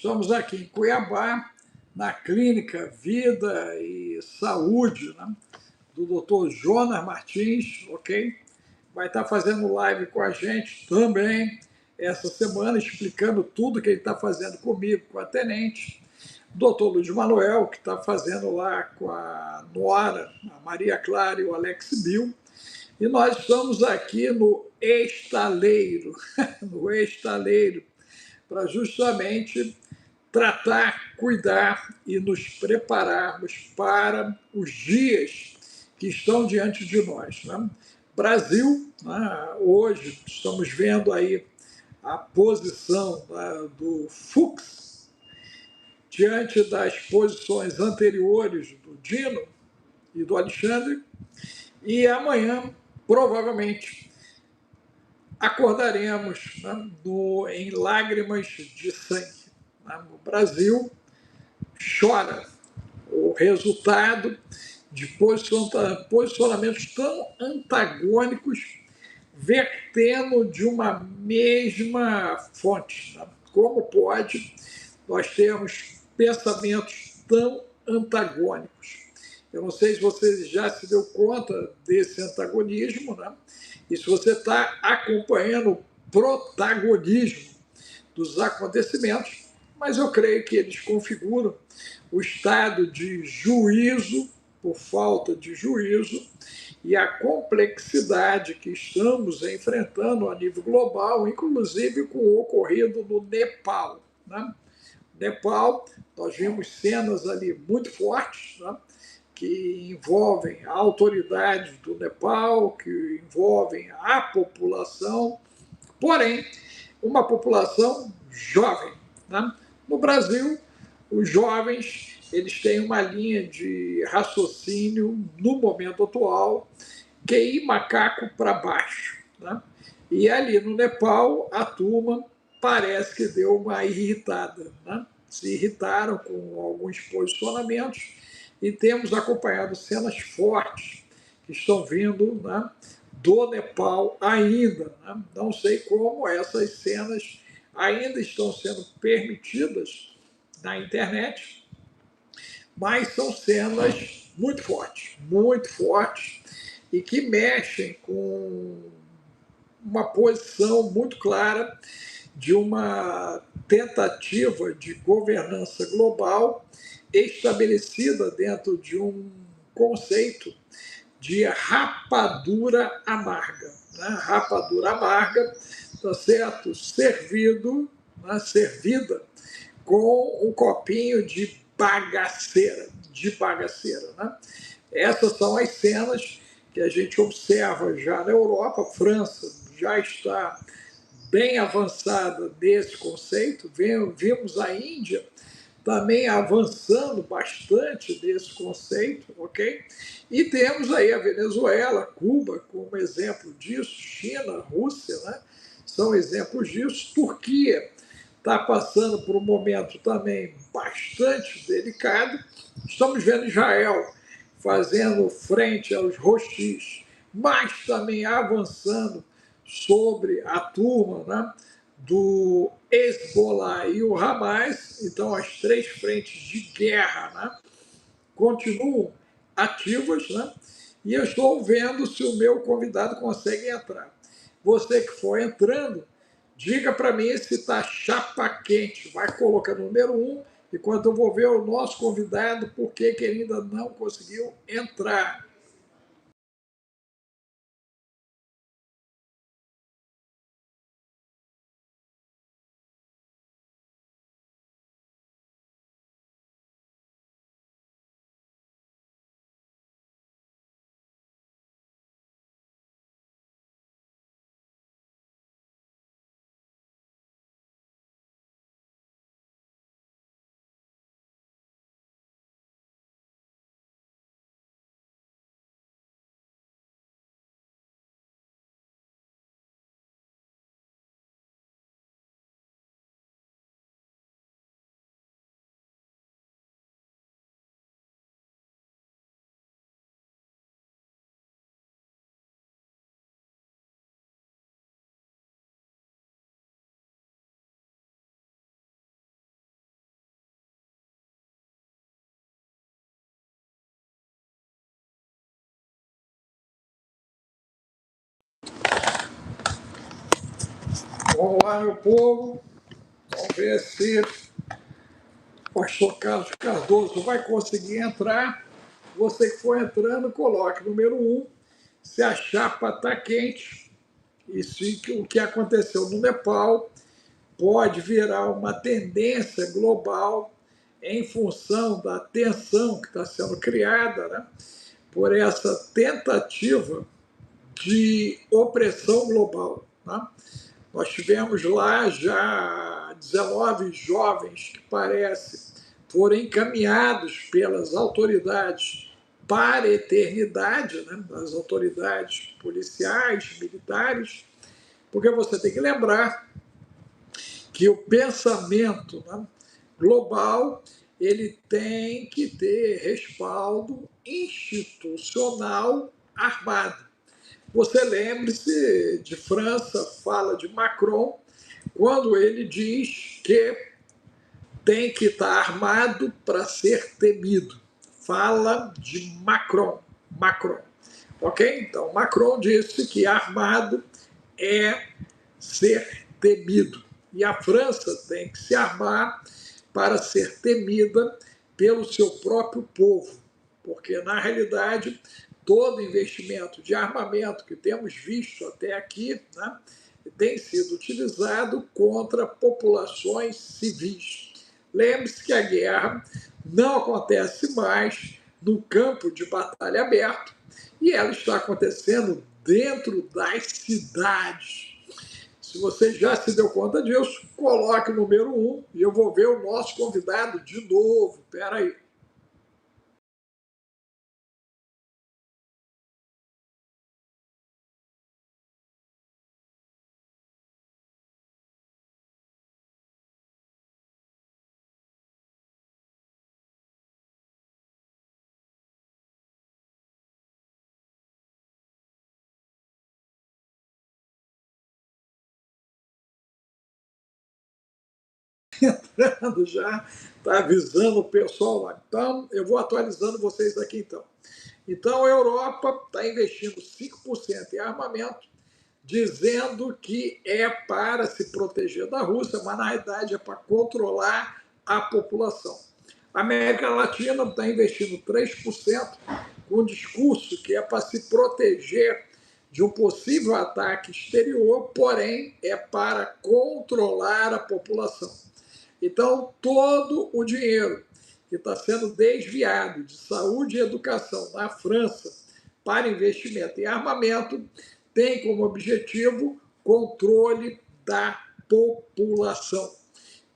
Estamos aqui em Cuiabá, na Clínica Vida e Saúde, né, do Dr. Jonas Martins, ok? Vai estar fazendo live com a gente também essa semana, explicando tudo que ele está fazendo comigo, com a tenente. Dr. Luiz Manuel, que está fazendo lá com a Nora, a Maria Clara e o Alex Bill. E nós estamos aqui no Estaleiro, no Estaleiro, para justamente tratar, cuidar e nos prepararmos para os dias que estão diante de nós, né? Brasil, né, hoje estamos vendo aí a posição, né, do Fux diante das posições anteriores do Dino e do Alexandre, e amanhã, provavelmente, acordaremos, né, em lágrimas de sangue. Né? O Brasil chora o resultado de posicionamentos tão antagônicos vertendo de uma mesma fonte. Né? Como pode nós termos pensamentos tão antagônicos? Eu não sei se você já se deu conta desse antagonismo, né? E se você está acompanhando o protagonismo dos acontecimentos, mas eu creio que eles configuram o estado de juízo, por falta de juízo, e a complexidade que estamos enfrentando a nível global, inclusive com o ocorrido no Nepal. Né? Nepal, nós vimos cenas ali muito fortes, né? Que envolvem a autoridade do Nepal, que envolvem a população, porém, uma população jovem. Né? No Brasil, os jovens eles têm uma linha de raciocínio, no momento atual, QI macaco para baixo. Né? E ali no Nepal, a turma parece que deu uma irritada. Né? Se irritaram com alguns posicionamentos e temos acompanhado cenas fortes que estão vindo, né, do Nepal ainda. Né? Não sei como essas cenas ainda estão sendo permitidas na internet, mas são cenas muito fortes, e que mexem com uma posição muito clara de uma tentativa de governança global estabelecida dentro de um conceito de rapadura amarga. Né? Rapadura amarga, tá certo? Servida com um copinho de bagaceira. Né? Essas são as cenas que a gente observa já na Europa. A França já está bem avançada nesse conceito. Vimos a Índia também avançando bastante desse conceito, ok? E temos aí a Venezuela, Cuba como exemplo disso, China, Rússia, né? São exemplos disso. Turquia está passando por um momento também bastante delicado. Estamos vendo Israel fazendo frente aos Houthis, mas também avançando sobre a turma, né, do Hezbollah e o Hamas. Então, as três frentes de guerra, né, continuam ativas, né, e eu estou vendo se o meu convidado consegue entrar. Você que for entrando, diga para mim se está chapa quente. Vai colocar número 1, enquanto eu vou ver o nosso convidado, porque ele ainda não conseguiu entrar. Vamos lá, meu povo. Vamos ver se o pastor Carlos Cardoso vai conseguir entrar. Você que for entrando, coloque número 1, se a chapa está quente e se o que aconteceu no Nepal pode virar uma tendência global em função da tensão que está sendo criada, né, por essa tentativa de opressão global. Né? Nós tivemos lá já 19 jovens que parece foram encaminhados pelas autoridades para a eternidade, né? As autoridades policiais, militares, porque você tem que lembrar que o pensamento, né, global ele tem que ter respaldo institucional armado. Você lembre-se de França, fala de Macron, quando ele diz que tem que estar armado para ser temido. Fala de Macron. Macron. Ok? Então, Macron disse que armado é ser temido. E a França tem que se armar para ser temida pelo seu próprio povo. Porque, na realidade, todo investimento de armamento que temos visto até aqui, né, tem sido utilizado contra populações civis. Lembre-se que a guerra não acontece mais no campo de batalha aberto e ela está acontecendo dentro das cidades. Se você já se deu conta disso, coloque o número 1 e eu vou ver o nosso convidado de novo. Espera aí. Entrando já, está avisando o pessoal lá. Então, eu vou atualizando vocês aqui então. Então, a Europa está investindo 5% em armamento, dizendo que é para se proteger da Rússia, mas na realidade é para controlar a população. A América Latina está investindo 3%, com um discurso que é para se proteger de um possível ataque exterior, porém é para controlar a população. Então, todo o dinheiro que está sendo desviado de saúde e educação na França para investimento em armamento tem como objetivo controle da população.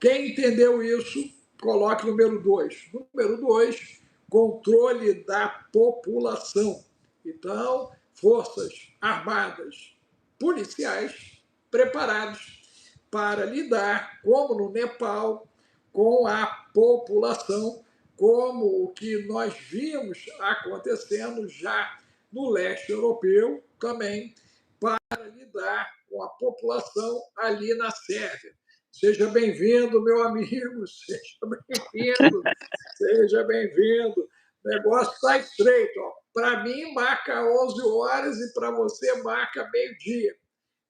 Quem entendeu isso, coloque número 2. Número 2, controle da população. Então, forças armadas, policiais preparados para lidar, como no Nepal, com a população, como o que nós vimos acontecendo já no leste europeu, também para lidar com a população ali na Sérvia. Seja bem-vindo, meu amigo, seja bem-vindo, seja bem-vindo. O negócio está estreito. Para mim, marca 11 horas e para você marca meio-dia.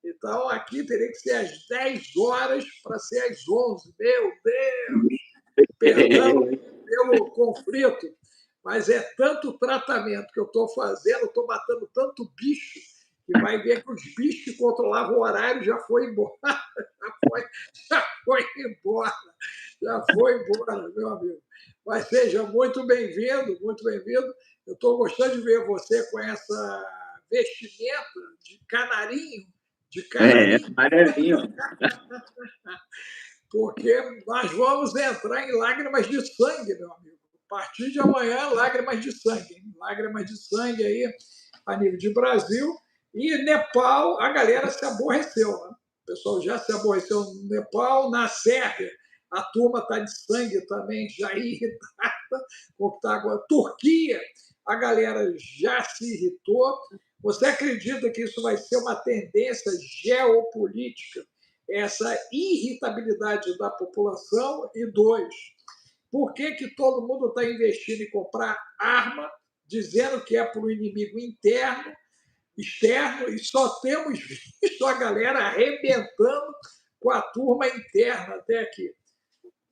Então, aqui teria que ser às 10 horas para ser às 11. Meu Deus! Perdão pelo conflito, mas é tanto tratamento que eu estou fazendo, estou matando tanto bicho, que vai ver que os bichos que controlavam o horário já foi embora. Já foi embora. Já foi embora, meu amigo. Mas seja muito bem-vindo, muito bem-vindo. Eu estou gostando de ver você com essa vestimenta de canarinho, de canarinho. Amarelinho. Porque nós vamos entrar em lágrimas de sangue, meu amigo. A partir de amanhã, lágrimas de sangue. Hein? Lágrimas de sangue aí a nível de Brasil. E Nepal, a galera se aborreceu. Né? O pessoal já se aborreceu no Nepal, na Sérvia. A turma está de sangue também, já irritada com o que está agora. Turquia, a galera já se irritou. Você acredita que isso vai ser uma tendência geopolítica? Essa irritabilidade da população. E 2, por que todo mundo está investindo em comprar arma, dizendo que é para o inimigo interno, externo, e só temos visto a galera arrebentando com a turma interna até aqui.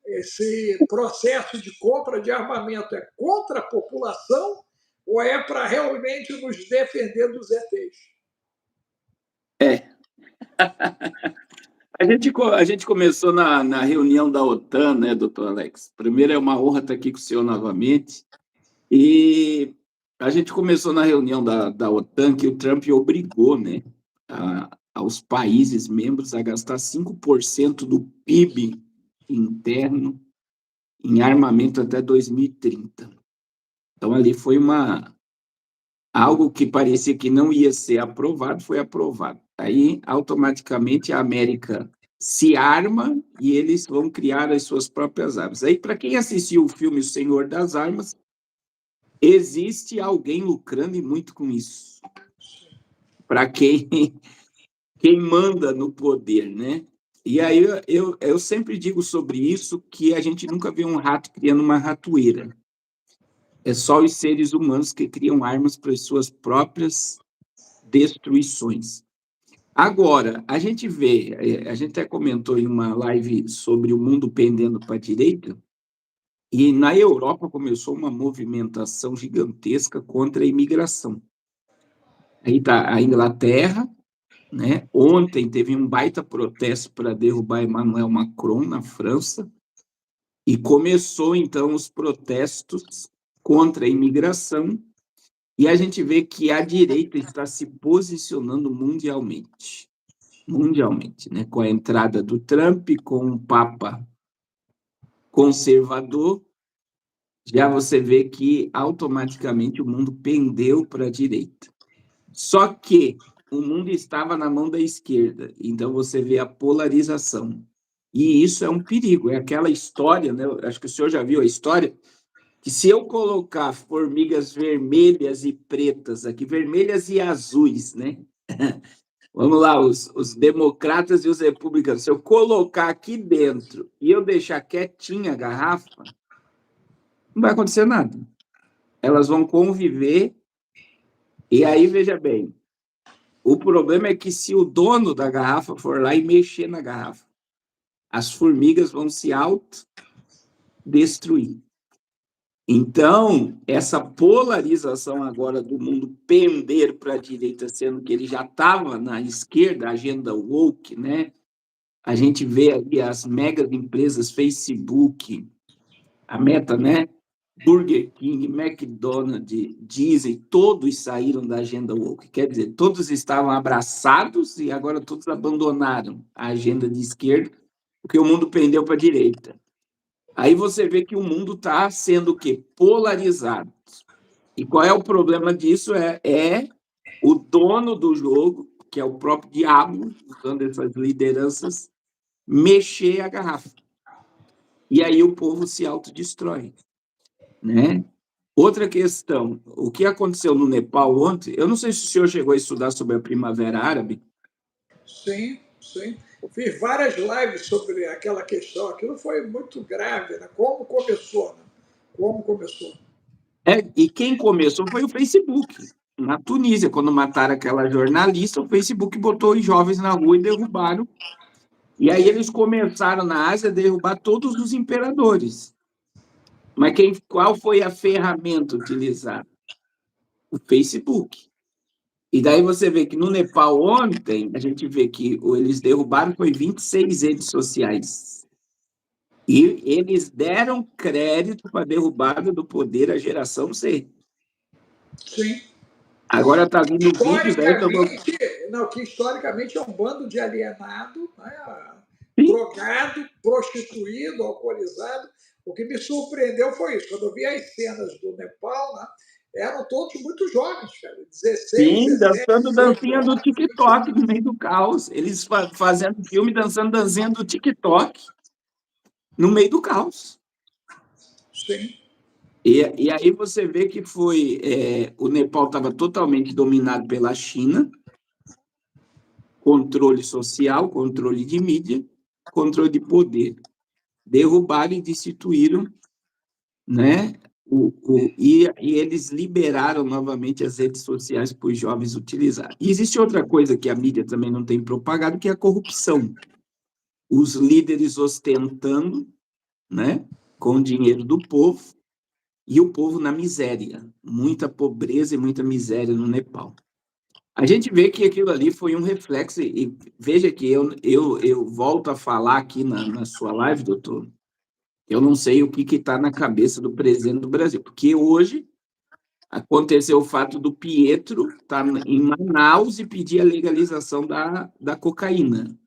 Esse processo de compra de armamento é contra a população ou é para realmente nos defender dos ETs? É. A gente começou na reunião da OTAN, né, doutor Alex? Primeiro, é uma honra estar aqui com o senhor novamente. E a gente começou na reunião da OTAN que o Trump obrigou, né, aos países membros a gastar 5% do PIB interno em armamento até 2030. Então, ali foi algo que parecia que não ia ser aprovado, foi aprovado. Aí, automaticamente, a América se arma e eles vão criar as suas próprias armas. Aí, para quem assistiu o filme O Senhor das Armas, existe alguém lucrando e muito com isso. Para quem manda no poder, né? E aí eu sempre digo sobre isso que a gente nunca vê um rato criando uma ratoeira. É só os seres humanos que criam armas para as suas próprias destruições. Agora, a gente até comentou em uma live sobre o mundo pendendo para a direita, e na Europa começou uma movimentação gigantesca contra a imigração. Aí está a Inglaterra, né? Ontem teve um baita protesto para derrubar Emmanuel Macron na França, e começou, então, os protestos contra a imigração, e a gente vê que a direita está se posicionando mundialmente, né? Com a entrada do Trump, com um Papa conservador, já você vê que automaticamente o mundo pendeu para a direita. Só que o mundo estava na mão da esquerda, então você vê a polarização. E isso é um perigo, é aquela história, né? Acho que o senhor já viu a história, que se eu colocar formigas vermelhas e pretas aqui, vermelhas e azuis, né? Vamos lá, os democratas e os republicanos, se eu colocar aqui dentro e eu deixar quietinha a garrafa, não vai acontecer nada. Elas vão conviver, e aí, veja bem, o problema é que se o dono da garrafa for lá e mexer na garrafa, as formigas vão se autodestruir. Então, essa polarização agora do mundo pender para a direita, sendo que ele já estava na esquerda, a agenda woke, né? A gente vê ali as mega empresas Facebook, a Meta, né? Burger King, McDonald's, Disney, todos saíram da agenda woke. Quer dizer, todos estavam abraçados e agora todos abandonaram a agenda de esquerda, porque o mundo pendeu para a direita. Aí você vê que o mundo está sendo o quê? Polarizado. E qual é o problema disso? É o dono do jogo, que é o próprio diabo, usando essas lideranças, mexer a garrafa. E aí o povo se autodestrói, né? Outra questão, o que aconteceu no Nepal ontem, eu não sei se o senhor chegou a estudar sobre a Primavera Árabe. Sim, sim. Fiz várias lives sobre aquela questão. Aquilo foi muito grave, né? Como começou, né? Como começou. E quem começou foi o Facebook. Na Tunísia, quando mataram aquela jornalista, o Facebook botou os jovens na rua e derrubaram. E aí eles começaram na Ásia a derrubar todos os imperadores. Mas qual foi a ferramenta utilizada? O Facebook. E daí você vê que no Nepal ontem, a gente vê que eles derrubaram foi 26 redes sociais. E eles deram crédito para a derrubada do poder à geração Z. Sim. Agora está vindo vídeos aí. Não, que historicamente é um bando de alienado, né? Drogado, prostituído, alcoolizado. O que me surpreendeu foi isso. Quando eu vi as cenas do Nepal, né? Eram todos muito jovens, cara. 16, Sim, 17, dançando 18 dancinha do anos. TikTok no meio do caos. Eles fazendo filme, dançando dancinha do TikTok no meio do caos. Sim. E aí você vê que o Nepal estava totalmente dominado pela China, controle social, controle de mídia, controle de poder. Derrubaram e destituíram, né? E eles liberaram novamente as redes sociais para os jovens utilizarem. E existe outra coisa que a mídia também não tem propagado, que é a corrupção. os líderes ostentando, né, com o dinheiro do povo, e o povo na miséria, muita pobreza e muita miséria no Nepal. A gente vê que aquilo ali foi um reflexo, e veja que eu volto a falar aqui na sua live, doutor, eu não sei o que está na cabeça do presidente do Brasil, porque hoje aconteceu o fato do Pietro estar em Manaus e pedir a legalização da cocaína,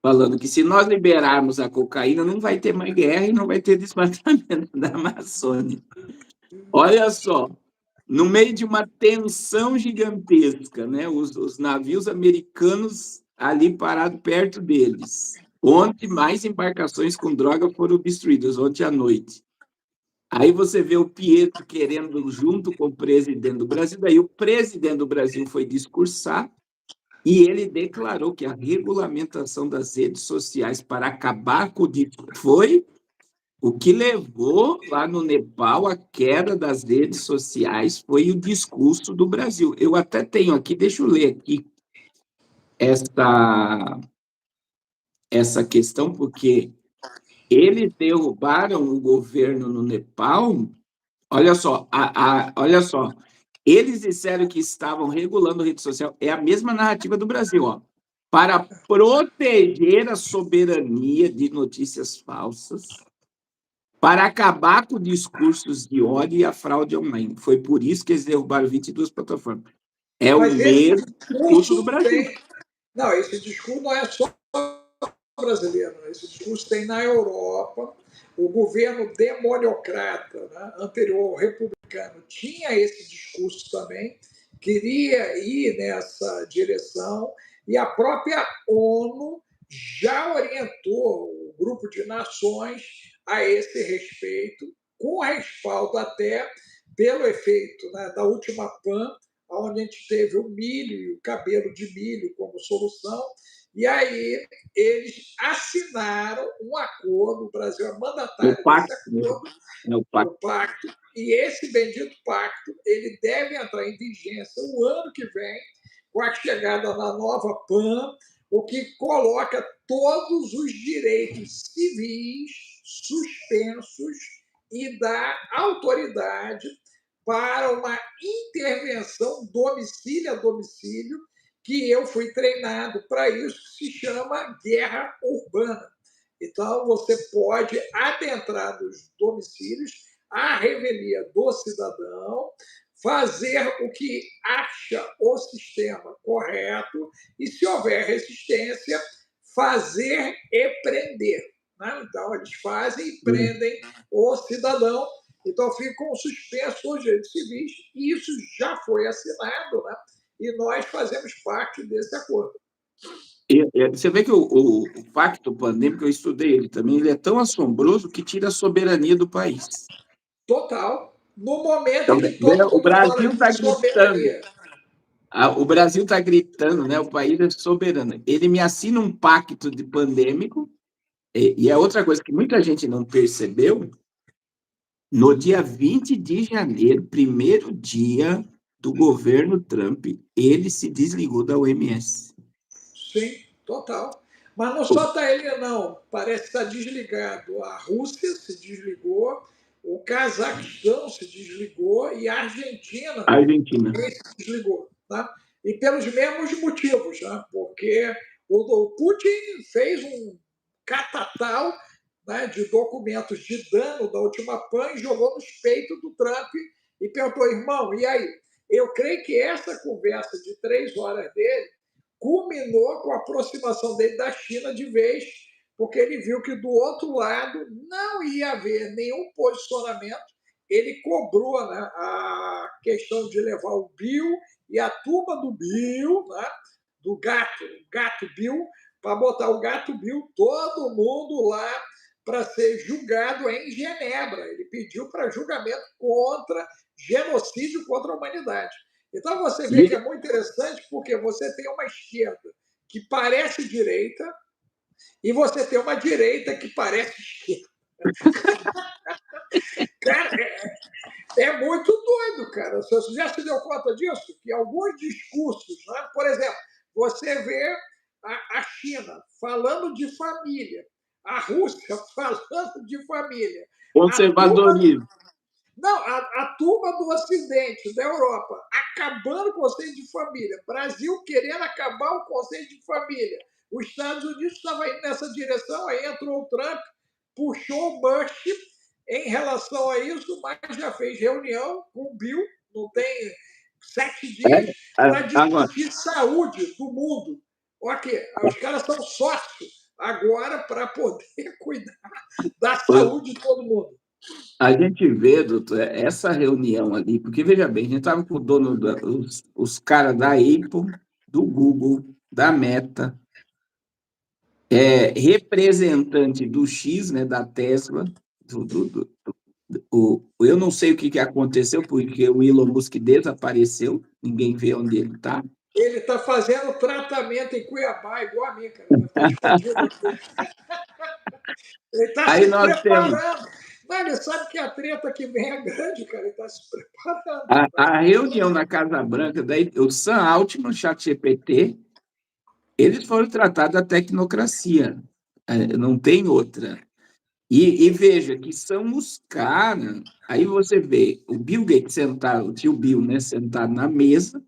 falando que se nós liberarmos a cocaína, não vai ter mais guerra e não vai ter desmatamento da Amazônia. Olha só, no meio de uma tensão gigantesca, né? Os navios americanos ali parados perto deles. Ontem, mais embarcações com droga foram destruídas, ontem à noite. Aí você vê o Pietro querendo, junto com o presidente do Brasil, daí o presidente do Brasil foi discursar e ele declarou que a regulamentação das redes sociais para acabar com o foi o que levou lá no Nepal à queda das redes sociais foi o discurso do Brasil. Eu até tenho aqui, deixa eu ler aqui essa questão, porque eles derrubaram o governo no Nepal. Olha só, olha só. Eles disseram que estavam regulando a rede social. É a mesma narrativa do Brasil, ó. Para proteger a soberania de notícias falsas, para acabar com discursos de ódio e a fraude online. Foi por isso que eles derrubaram 22 plataformas. É o Mas esse mesmo discurso do discurso Brasil. tem. Não, esse discurso não é só brasileiro, né? Esse discurso tem na Europa. O governo demoniocrata, né, anterior ao republicano, tinha esse discurso também, queria ir nessa direção, e a própria ONU já orientou o grupo de nações a esse respeito, com respaldo até pelo efeito, né, da última PAN, onde a gente teve o milho e o cabelo de milho como solução, e aí eles assinaram um acordo, o Brasil é O mandatário desse pacto, acordo, é o o pacto. pacto, e esse bendito pacto ele deve entrar em vigência o ano que vem, com a chegada da nova PAN, o que coloca todos os direitos civis suspensos e dá autoridade para uma intervenção domicílio a domicílio, que eu fui treinado para isso, que se chama guerra urbana. Então, você pode adentrar nos domicílios à revelia do cidadão, fazer o que acha o sistema correto e, se houver resistência, fazer e prender. Né? Então, eles fazem e prendem o cidadão. Então, ficam suspensos os direitos civis e isso já foi assinado, né? E nós fazemos parte desse acordo. Você vê que o pacto pandêmico, eu estudei ele também, ele é tão assombroso que tira a soberania do país. Total. No momento Então, em que todo o mundo fala Brasil de está gritando, soberania. o Brasil está gritando, né? O país é soberano. Ele me assina um pacto de pandêmico, e é outra coisa que muita gente não percebeu, no dia 20 de janeiro, primeiro dia do governo Trump, ele se desligou da OMS. Sim, total. Mas não só está ele, não. Parece que está desligado. A Rússia se desligou, o Cazaquistão se desligou e a Argentina A Argentina. também se desligou. Tá? E pelos mesmos motivos, né? Porque o Putin fez um catatal, né, de documentos de dano da última PAN e jogou nos peitos do Trump e perguntou, irmão, e aí? Eu creio que essa conversa de 3 horas dele culminou com a aproximação dele da China de vez, porque ele viu que do outro lado não ia haver nenhum posicionamento. Ele cobrou, né, a questão de levar o Bill e a turma do Bill, né, do gato Bill, para botar o gato Bill, todo mundo lá para ser julgado em Genebra. Ele pediu para julgamento contra genocídio contra a humanidade. Então você vê que é muito interessante porque você tem uma esquerda que parece direita e você tem uma direita que parece esquerda. Cara, é muito doido, cara. Você já se deu conta disso? Que alguns discursos, né? Por exemplo, você vê a China falando de família, a Rússia falando de família, a turma Conservadorismo. não, a turma do Ocidente, da Europa, acabando com o conceito de família. Brasil querendo acabar o conceito de família. Os Estados Unidos estavam indo nessa direção, aí entrou o Trump, puxou o Bush em relação a isso, mas já fez reunião com o Bill, não tem 7 dias, para Agora, discutir saúde do mundo. Ok, os caras são sócios agora para poder cuidar da saúde de todo mundo. a gente vê, doutor, essa reunião ali, porque veja bem, a gente estava com o dono, os caras da Apple, do Google, da Meta, representante do X, né, da Tesla, eu não sei o que aconteceu, porque o Elon Musk desapareceu, ninguém vê onde ele está. Ele está fazendo tratamento em Cuiabá, igual a mim, cara. Ele está escondido aqui. Ele está Aí se nós temos preparando. Mas ele sabe que a treta que vem é grande, cara. Ele está se preparando. a reunião na Casa Branca, daí, o Sam Altman, ChatGPT, eles foram tratados da tecnocracia, não tem outra. E veja que são os caras. Aí você vê o Bill Gates sentado, o tio Bill, né, sentado na mesa,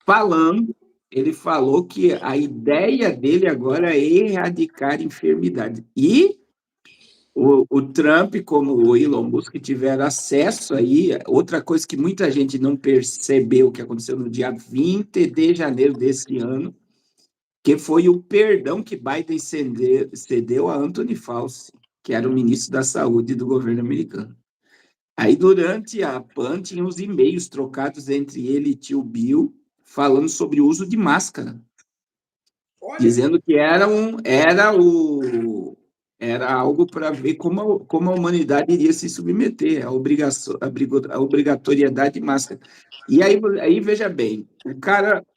falando. Ele falou que a ideia dele agora é erradicar enfermidade. E o Trump, como o Elon Musk, tiveram acesso aí. Outra coisa que muita gente não percebeu que aconteceu no dia 20 de janeiro desse ano, que foi o perdão que Biden cedeu a Anthony Fauci, que era o ministro da Saúde do governo americano. Aí, durante a PAN, tinha os e-mails trocados entre ele e tio Bill, falando sobre o uso de máscara, Olha, dizendo que era algo para ver como a humanidade iria se submeter à obrigatoriedade de máscara. E aí veja bem,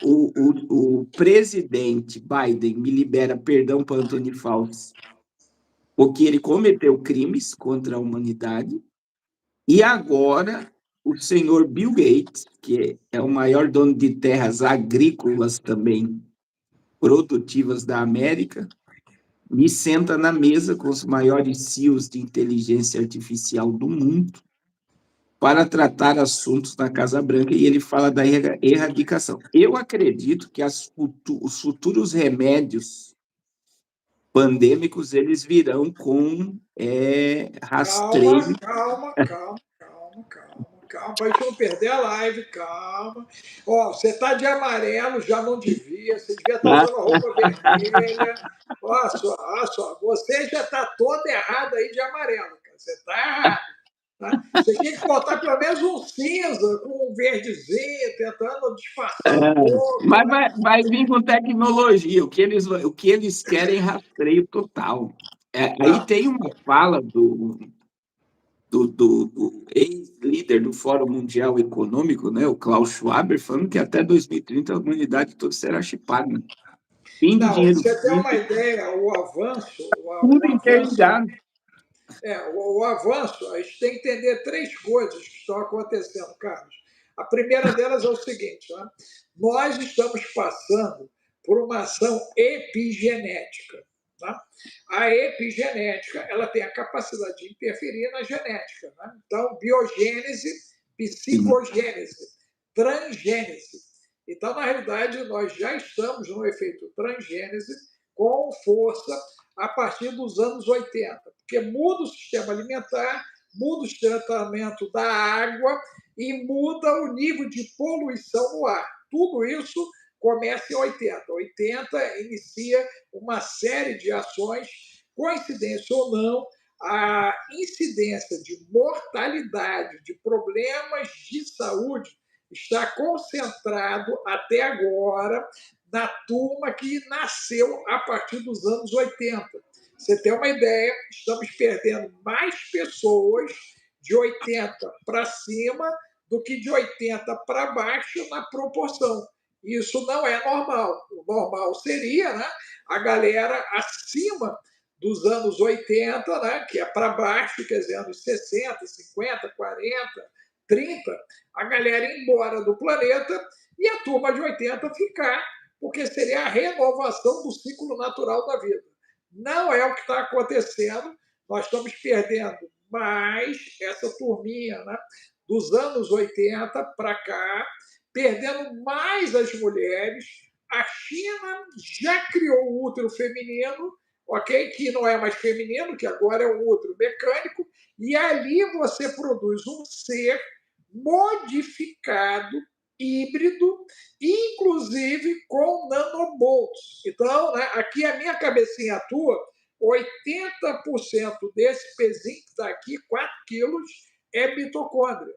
o presidente Biden me libera perdão para Anthony Fauci, porque ele cometeu crimes contra a humanidade, e agora o senhor Bill Gates, que é o maior dono de terras agrícolas também produtivas da América, me senta na mesa com os maiores CEOs de inteligência artificial do mundo para tratar assuntos na Casa Branca, e ele fala da erradicação. Eu acredito que os futuros remédios pandêmicos eles virão com calma, rastreio. calma, calma, calma, calma, calma. Para a gente não perder a live, calma. Ó, você está de amarelo, já não devia. Você devia estar usando a roupa vermelha. Olha só. Você já está todo errado aí de amarelo, cara. Você está errado. Tá? Você tinha que botar pelo menos um cinza com um verdezinho, tentando disfarçar um pouco, Mas né? vai vir com tecnologia, o que eles querem é rastreio total. Aí Não, tem uma fala do ex-líder do Fórum Mundial Econômico, né, o Klaus Schwab, falando que até 2030 a humanidade toda será chipada. Fim do não, dinheiro você tem uma físico, ideia, tudo o avanço interligado. o avanço, a gente tem que entender três coisas que estão acontecendo, Carlos. A primeira delas é o seguinte: né? Nós estamos passando por uma ação epigenética. Né? A epigenética ela tem a capacidade de interferir na genética. Né? Então, biogênese, psicogênese, transgênese. Então, na realidade, nós já estamos no efeito transgênese com força a partir dos anos 80, porque muda o sistema alimentar, muda o tratamento da água e muda o nível de poluição no ar. Tudo isso começa em 80. 80 inicia uma série de ações, coincidência ou não, a incidência de mortalidade, de problemas de saúde, está concentrado até agora na turma que nasceu a partir dos anos 80. Você tem uma ideia, estamos perdendo mais pessoas de 80 para cima do que de 80 para baixo na proporção. Isso não é normal. O normal seria, né, a galera acima dos anos 80, né, que é para baixo, quer dizer, anos 60, 50, 40, 30, a galera ir embora do planeta e a turma de 80 ficar porque seria a renovação do ciclo natural da vida. Não é o que está acontecendo, nós estamos perdendo mais essa turminha, né, dos anos 80 para cá, perdendo mais as mulheres. A China já criou o útero feminino, ok? Que não é mais feminino, que agora é um útero mecânico, e ali você produz um ser modificado, híbrido, inclusive com nanobolts. Então, né, aqui a minha cabecinha atua, 80% desse pezinho que está aqui, 4 quilos, é mitocôndria.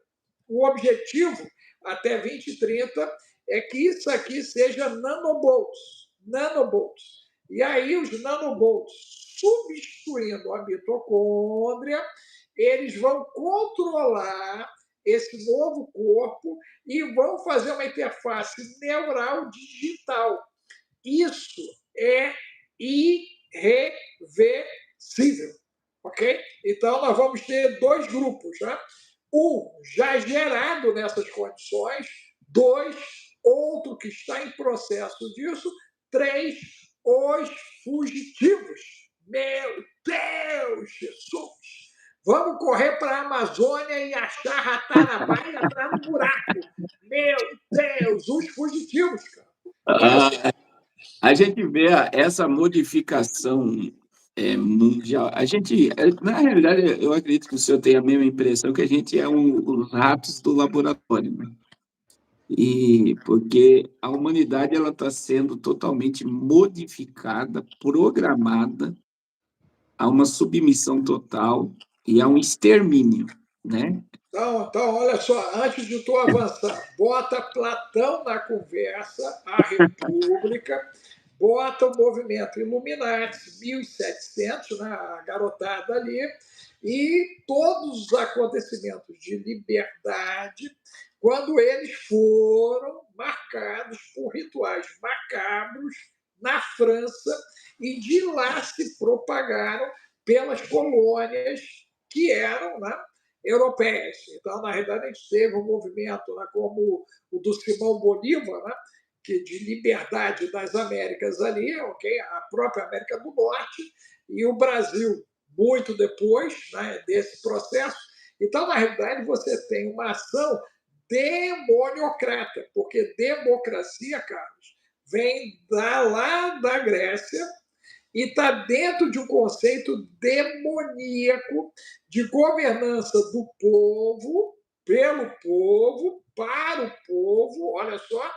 O objetivo, até 2030, é que isso aqui seja nanobolts. Nanobolts. E aí, os nanobolts, substituindo a mitocôndria, eles vão controlar esse novo corpo e vão fazer uma interface neural digital. Isso é irreversível, ok? Então, nós vamos ter dois grupos, né? Um já gerado nessas condições, dois, outro que está em processo disso, três, os fugitivos. Meu Deus, Jesus! Vamos correr para a Amazônia e achar ratanabá e entrar no buraco. Meu Deus, os fugitivos, cara. Olha só. A gente vê essa modificação mundial. Na realidade, eu acredito que o senhor tem a mesma impressão que a gente é os ratos do laboratório, né? E porque a humanidade ela está sendo totalmente modificada, programada a uma submissão total e a um extermínio, né? Então, olha só, antes de tu avançar, bota Platão na conversa, a República, bota o movimento Illuminati, 1700, né, a garotada ali, e todos os acontecimentos de liberdade, quando eles foram marcados por rituais macabros na França, e de lá se propagaram pelas colônias que eram, né, europeias. Então, na realidade, a gente teve um movimento, né, como o do Simão Bolívar, né, que de liberdade das Américas ali, ok? A própria América do Norte e o Brasil muito depois, né, desse processo. Então, na realidade, você tem uma ação demoniocrata, porque democracia, Carlos, vem lá da Grécia e está dentro de um conceito demoníaco de governança do povo, pelo povo, para o povo, olha só,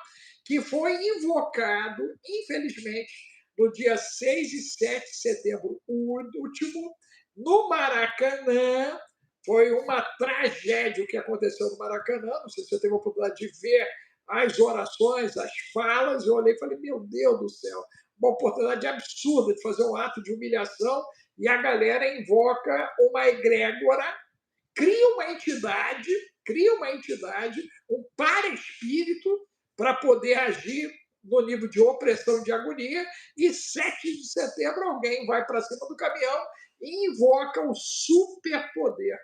que foi invocado, infelizmente, no dia 6 e 7 de setembro último, no Maracanã. Foi uma tragédia o que aconteceu no Maracanã. Não sei se você teve a oportunidade de ver as orações, as falas. Eu olhei e falei, meu Deus do céu, uma oportunidade absurda de fazer um ato de humilhação e a galera invoca uma egrégora, cria uma entidade, um para-espírito para poder agir no nível de opressão, de agonia, e 7 de setembro alguém vai para cima do caminhão e invoca o superpoder.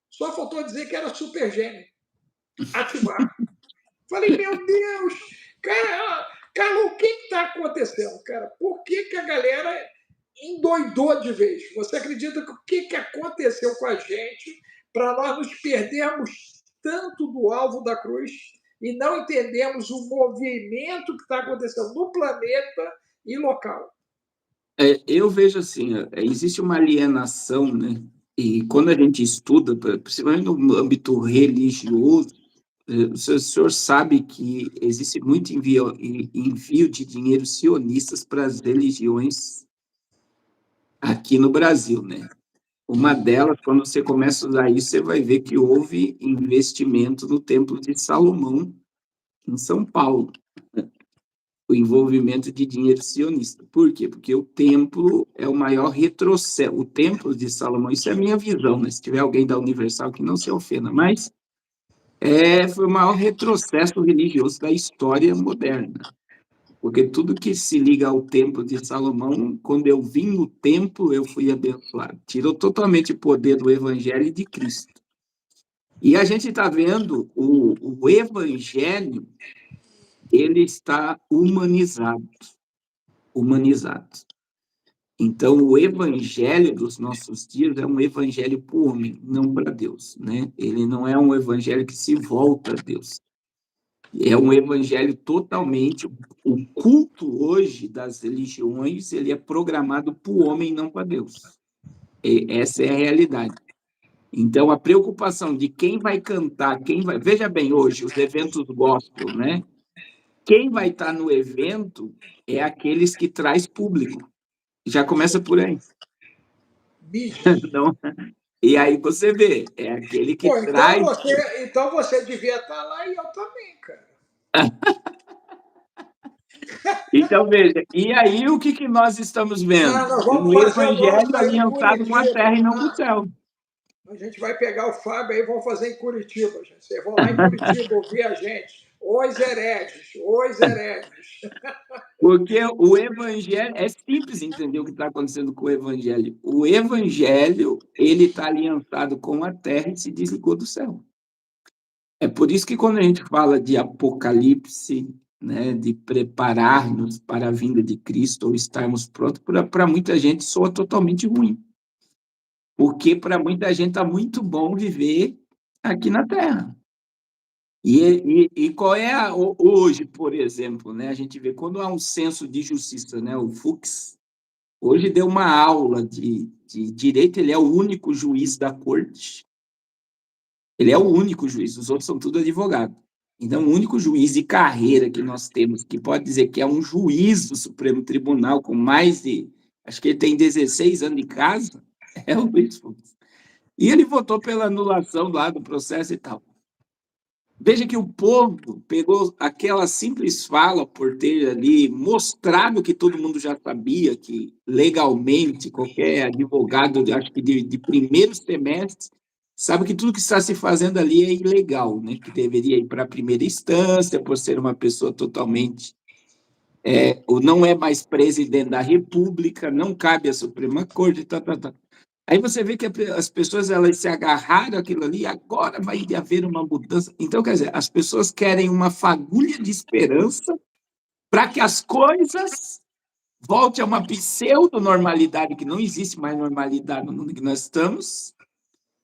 Só faltou dizer que era super gênio. Ativar. Falei, meu Deus, cara, o que está acontecendo, cara? Por que a galera endoidou de vez? Você acredita que o que aconteceu com a gente para nós nos perdermos tanto do alvo da cruz e não entendemos o movimento que está acontecendo no planeta e local? Eu vejo assim, existe uma alienação, né? E quando a gente estuda, principalmente no âmbito religioso, o senhor sabe que existe muito envio de dinheiro sionistas para as religiões aqui no Brasil, né? Uma delas, quando você começa a usar isso, você vai ver que houve investimento no Templo de Salomão, em São Paulo, o envolvimento de dinheiro sionista. Por quê? Porque o templo é o maior retrocesso. O Templo de Salomão, isso é a minha visão, né? Se tiver alguém da Universal que não se ofenda, mas foi o maior retrocesso religioso da história moderna. Porque tudo que se liga ao Templo de Salomão, quando eu vim no templo, eu fui abençoado. Tirou totalmente o poder do Evangelho e de Cristo. E a gente está vendo o Evangelho ele está humanizado, humanizado. Então, o evangelho dos nossos dias é um evangelho para o homem, não para Deus, né? Ele não é um evangelho que se volta a Deus. É um evangelho totalmente... O culto hoje das religiões, ele é programado para o homem, não para Deus. Essa é a realidade. Então, a preocupação de quem vai cantar, quem vai... Veja bem, hoje, os eventos gospel, né? Quem vai estar no evento é aqueles que traz público. Já começa por aí. Mídia. Não, e aí você vê, é aquele que Pô, traz. então você devia estar lá e eu também, cara. Então, veja, e aí o que nós estamos Não, vendo? nós vamos Um fazer o evangelho nosso aí em aliançado com a terra Curitiba. e não com o Não, céu. a gente vai pegar o Fábio aí e vamos fazer em Curitiba, gente. Vocês vão lá em Curitiba ouvir a gente. Os hereges, os hereges. Porque o evangelho é simples entender o que está acontecendo com o evangelho. O evangelho, ele está aliançado com a terra e se desligou do céu. É por isso que quando a gente fala de Apocalipse, né, de preparar-nos para a vinda de Cristo ou estarmos prontos, para muita gente soa totalmente ruim. Porque para muita gente está muito bom viver aqui na Terra. E qual é hoje, por exemplo, né? A gente vê quando há um senso de justiça, né? O Fux hoje deu uma aula de direito, ele é o único juiz da corte, ele é o único juiz, os outros são tudo advogado. Então, o único juiz de carreira que nós temos, que pode dizer que é um juiz do Supremo Tribunal, com mais de, acho que ele tem 16 anos de casa, é o Luiz Fux. E ele votou pela anulação lá do processo e tal. Veja que o povo pegou aquela simples fala por ter ali mostrado que todo mundo já sabia que legalmente qualquer advogado, acho que de primeiro semestre, sabe que tudo que está se fazendo ali é ilegal, né? Que deveria ir para a primeira instância por ser uma pessoa totalmente ou não é mais presidente da República, não cabe à Suprema Corte, tá, tá, tá. Aí você vê que as pessoas elas se agarraram àquilo ali, agora vai haver uma mudança. Então, quer dizer, as pessoas querem uma fagulha de esperança para que as coisas voltem a uma pseudo-normalidade, que não existe mais normalidade no mundo que nós estamos,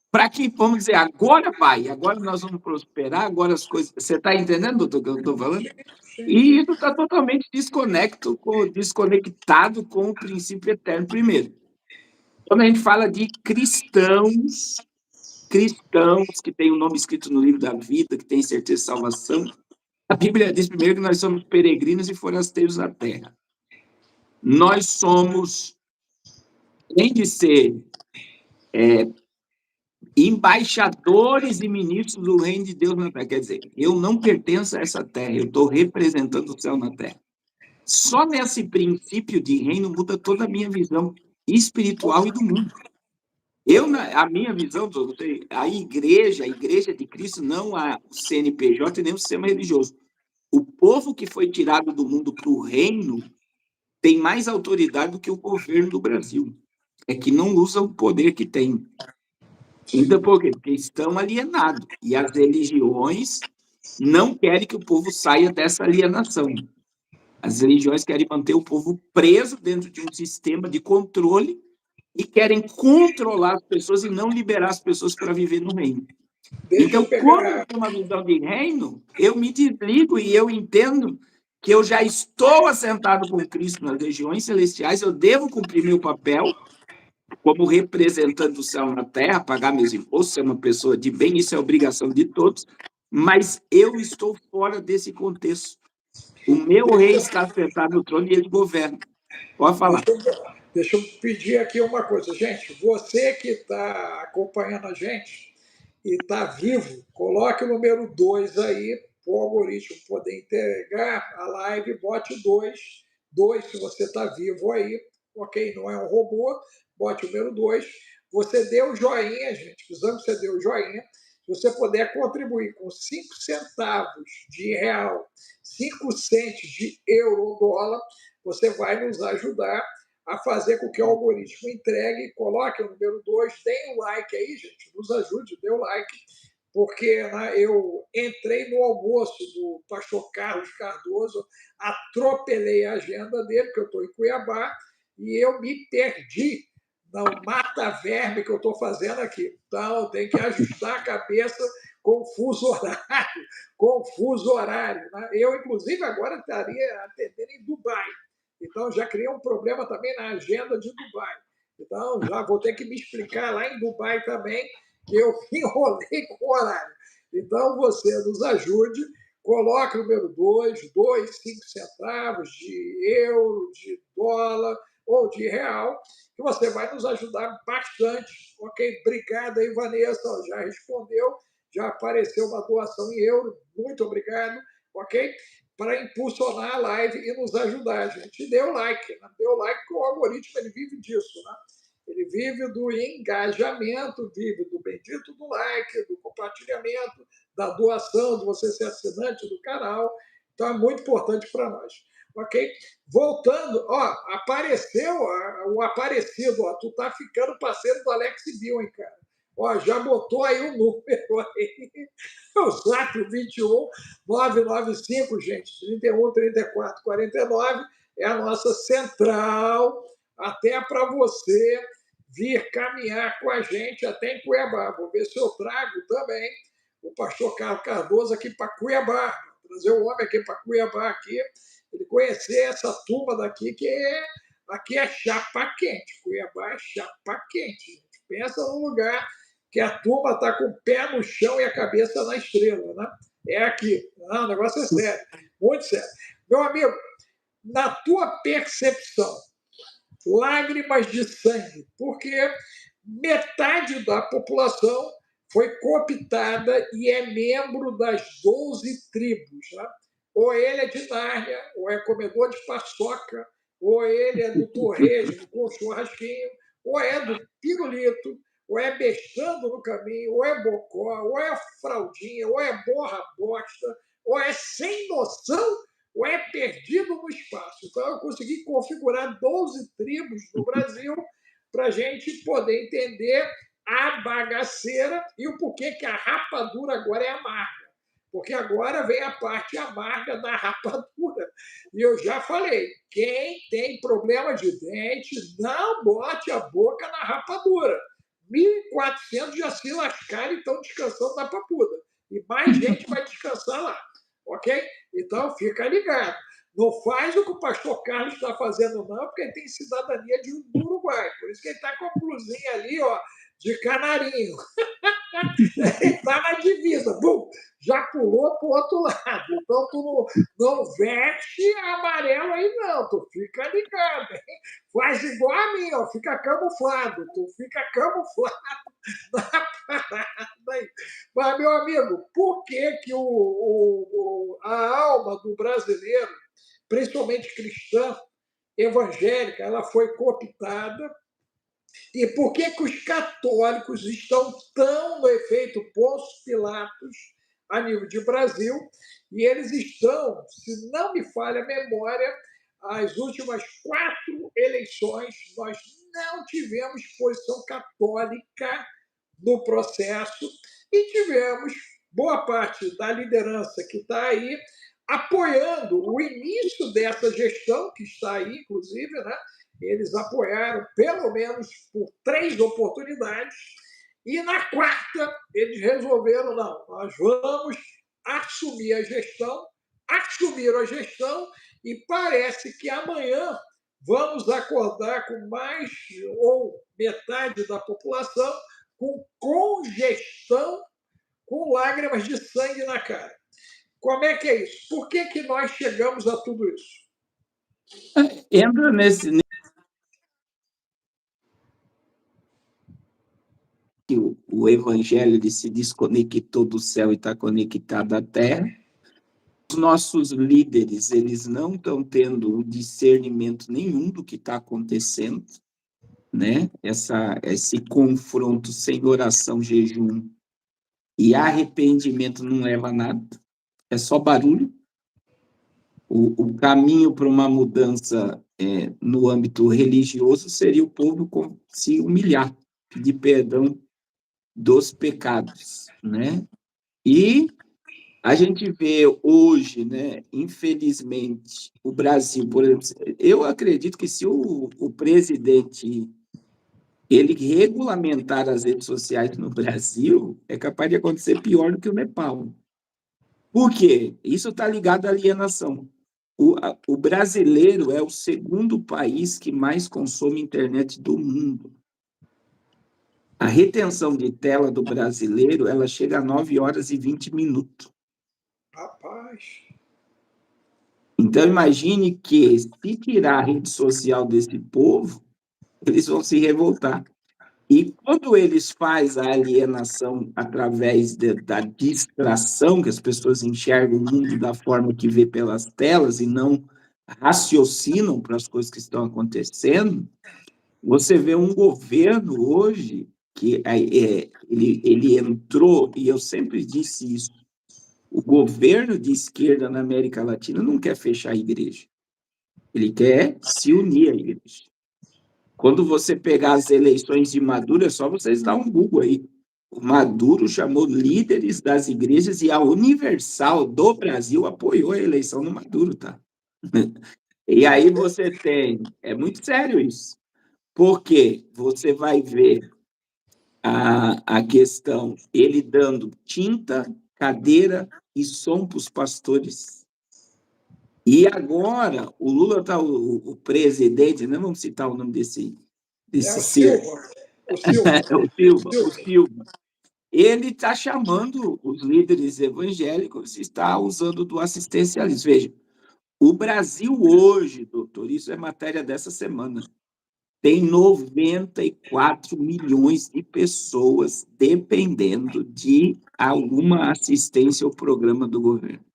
para que, vamos dizer, agora vai, agora nós vamos prosperar, agora as coisas... Você está entendendo, doutor, o que eu estou falando? Sim, E sim. isso está totalmente desconectado com o princípio eterno primeiro. Quando a gente fala de cristãos que têm o nome escrito no livro da vida, que têm certeza de salvação, a Bíblia diz primeiro que nós somos peregrinos e forasteiros na terra. Nós somos, além de ser embaixadores e ministros do reino de Deus na terra. Quer dizer, eu não pertenço a essa terra, eu estou representando o céu na terra. Só nesse princípio de reino muda toda a minha visão espiritual e do mundo. A minha visão, a igreja de Cristo, não o CNPJ nem o sistema religioso. O povo que foi tirado do mundo para o reino tem mais autoridade do que o governo do Brasil. É que não usa o poder que tem. Então, por quê? Porque estão alienados. E as religiões não querem que o povo saia dessa alienação. As religiões querem manter o povo preso dentro de um sistema de controle e querem controlar as pessoas e não liberar as pessoas para viver no reino. Deixa Então, eu quando eu pegar. tenho uma visão de reino, eu me desligo e eu entendo que eu já estou assentado com Cristo nas regiões celestiais, eu devo cumprir meu papel como representante do céu na terra, pagar meus impostos, ser uma pessoa de bem, isso é obrigação de todos, mas eu estou fora desse contexto. O meu rei está sentado no trono e ele governa. Pode falar. Deixa eu pedir aqui uma coisa, gente. Você que está acompanhando a gente e está vivo, coloque o número 2 aí, para o algoritmo poder entregar a live, bote 2. 2 se você está vivo aí, ok? Não é um robô, bote o número 2. Você deu o joinha, gente, precisamos que você dê o joinha. Se você puder contribuir com 5 centavos de real, 5 centes de euro ou dólar, você vai nos ajudar a fazer com que o algoritmo entregue, coloque o número 2, deem um like aí, gente, nos ajude, dê o like, porque né, eu entrei no almoço do pastor Carlos Cardoso, atropelei a agenda dele, porque eu estou em Cuiabá, e eu me perdi no mata-verme que eu estou fazendo aqui. Então, eu tenho que ajustar a cabeça com fuso horário, com fuso horário. Né? Eu, inclusive, agora estaria atendendo em Dubai. Então, já criei um problema também na agenda de Dubai. Então, já vou ter que me explicar lá em Dubai também, que eu enrolei com o horário. Então, você nos ajude, coloque o número 5 centavos de euro, de dólar ou de real, que você vai nos ajudar bastante. Ok? Obrigado aí, Vanessa, já respondeu, já apareceu uma doação em euro, muito obrigado, ok? Para impulsionar a live e nos ajudar, gente. Dê o like, né? Dê o like, porque o algoritmo ele vive disso, né? Ele vive do engajamento, vive do bendito do like, do compartilhamento, da doação, de você ser assinante do canal. Então, é muito importante para nós. Ok? Voltando, ó, apareceu o Aparecido, ó, tu tá ficando parceiro do Alex Bill, hein, cara? Ó, já botou aí o número aí, o Zap 21 995, gente, 31 34 49, é a nossa central, até para você vir caminhar com a gente até em Cuiabá. Vou ver se eu trago também o pastor Carlos Cardoso aqui para Cuiabá, trazer o homem aqui para Cuiabá, aqui, ele conhecer essa turma daqui, aqui é chapa quente. Cuiabá é chapa quente. Gente. Pensa num lugar que a turma está com o pé no chão e a cabeça na estrela, né? É aqui. Não, o negócio é sério, muito sério. Meu amigo, na tua percepção, lágrimas de sangue, porque metade da população foi cooptada e é membro das 12 tribos. Né? Ou ele é de Nárnia, ou é comedor de paçoca, ou ele é do torresmo com churrasquinho, ou é do pirulito, ou é bestando no caminho, ou é bocó, ou é fraldinha, ou é borra bosta, ou é sem noção, ou é perdido no espaço. Então, eu consegui configurar 12 tribos no Brasil para a gente poder entender a bagaceira e o porquê que a rapadura agora é amarga. Porque agora vem a parte amarga da rapadura. E eu já falei, quem tem problema de dente, não bote a boca na rapadura. 1.400 já se lascaram e estão descansando na papuda. E mais gente vai descansar lá. Ok? Então, fica ligado. Não faz o que o pastor Carlos está fazendo, não, porque ele tem cidadania do Uruguai. Por isso que ele está com a blusinha ali, ó, de canarinho. Ele está na divisa. Bum, já pulou para o outro lado. Então, tu não veste amarelo aí, não. Tu fica ligado, hein? Faz igual a mim, ó. Fica camuflado. Tu fica camuflado na parada aí. Mas, meu amigo, por que, que a alma do brasileiro, principalmente cristã, evangélica, ela foi cooptada? E por que, que os católicos estão tão no efeito Pôncio Pilatos a nível de Brasil? E eles estão, se não me falha a memória, as últimas 4 eleições nós não tivemos posição católica no processo e tivemos boa parte da liderança que está aí apoiando o início dessa gestão, que está aí, inclusive, né? Eles apoiaram pelo menos por 3 oportunidades, e na quarta eles resolveram, não, nós vamos assumir a gestão, assumiram a gestão, e parece que amanhã vamos acordar com mais ou metade da população com congestão, com lágrimas de sangue na cara. Como é que é isso? Por que, que nós chegamos a tudo isso? Entra nesse que o evangelho ele se desconectou do céu e está conectado à terra. Os nossos líderes, eles não estão tendo discernimento nenhum do que está acontecendo, né? Esse confronto sem oração, jejum e arrependimento não leva a nada, é só barulho. O caminho para uma mudança no âmbito religioso seria o povo se humilhar, pedir perdão dos pecados, né? E a gente vê hoje, né, infelizmente, o Brasil, por exemplo, eu acredito que se o presidente ele regulamentar as redes sociais no Brasil, é capaz de acontecer pior do que o Nepal. Por quê? Isso está ligado à alienação. O brasileiro é o segundo país que mais consome internet do mundo. A retenção de tela do brasileiro, ela chega a 9 horas e 20 minutos. Rapaz. Então, imagine que, se tirar a rede social desse povo, eles vão se revoltar. E quando eles fazem a alienação através da distração, que as pessoas enxergam o mundo da forma que vê pelas telas e não raciocinam para as coisas que estão acontecendo, você vê um governo hoje que ele entrou, e eu sempre disse isso, o governo de esquerda na América Latina não quer fechar a igreja, ele quer se unir à igreja. Quando você pegar as eleições de Maduro, é só vocês dar um Google aí. O Maduro chamou líderes das igrejas e a Universal do Brasil apoiou a eleição do Maduro, tá? E aí você tem... É muito sério isso. Porque você vai ver a questão, ele dando tinta, cadeira e som para os pastores. E agora, o Lula está o presidente, não vamos citar o nome É desse o ser, Silva. O Silva. O Silva, ele está chamando os líderes evangélicos e está usando do assistencialismo. Veja, o Brasil hoje, doutor, isso é matéria dessa semana, tem 94 milhões de pessoas dependendo de alguma assistência ao programa do governo.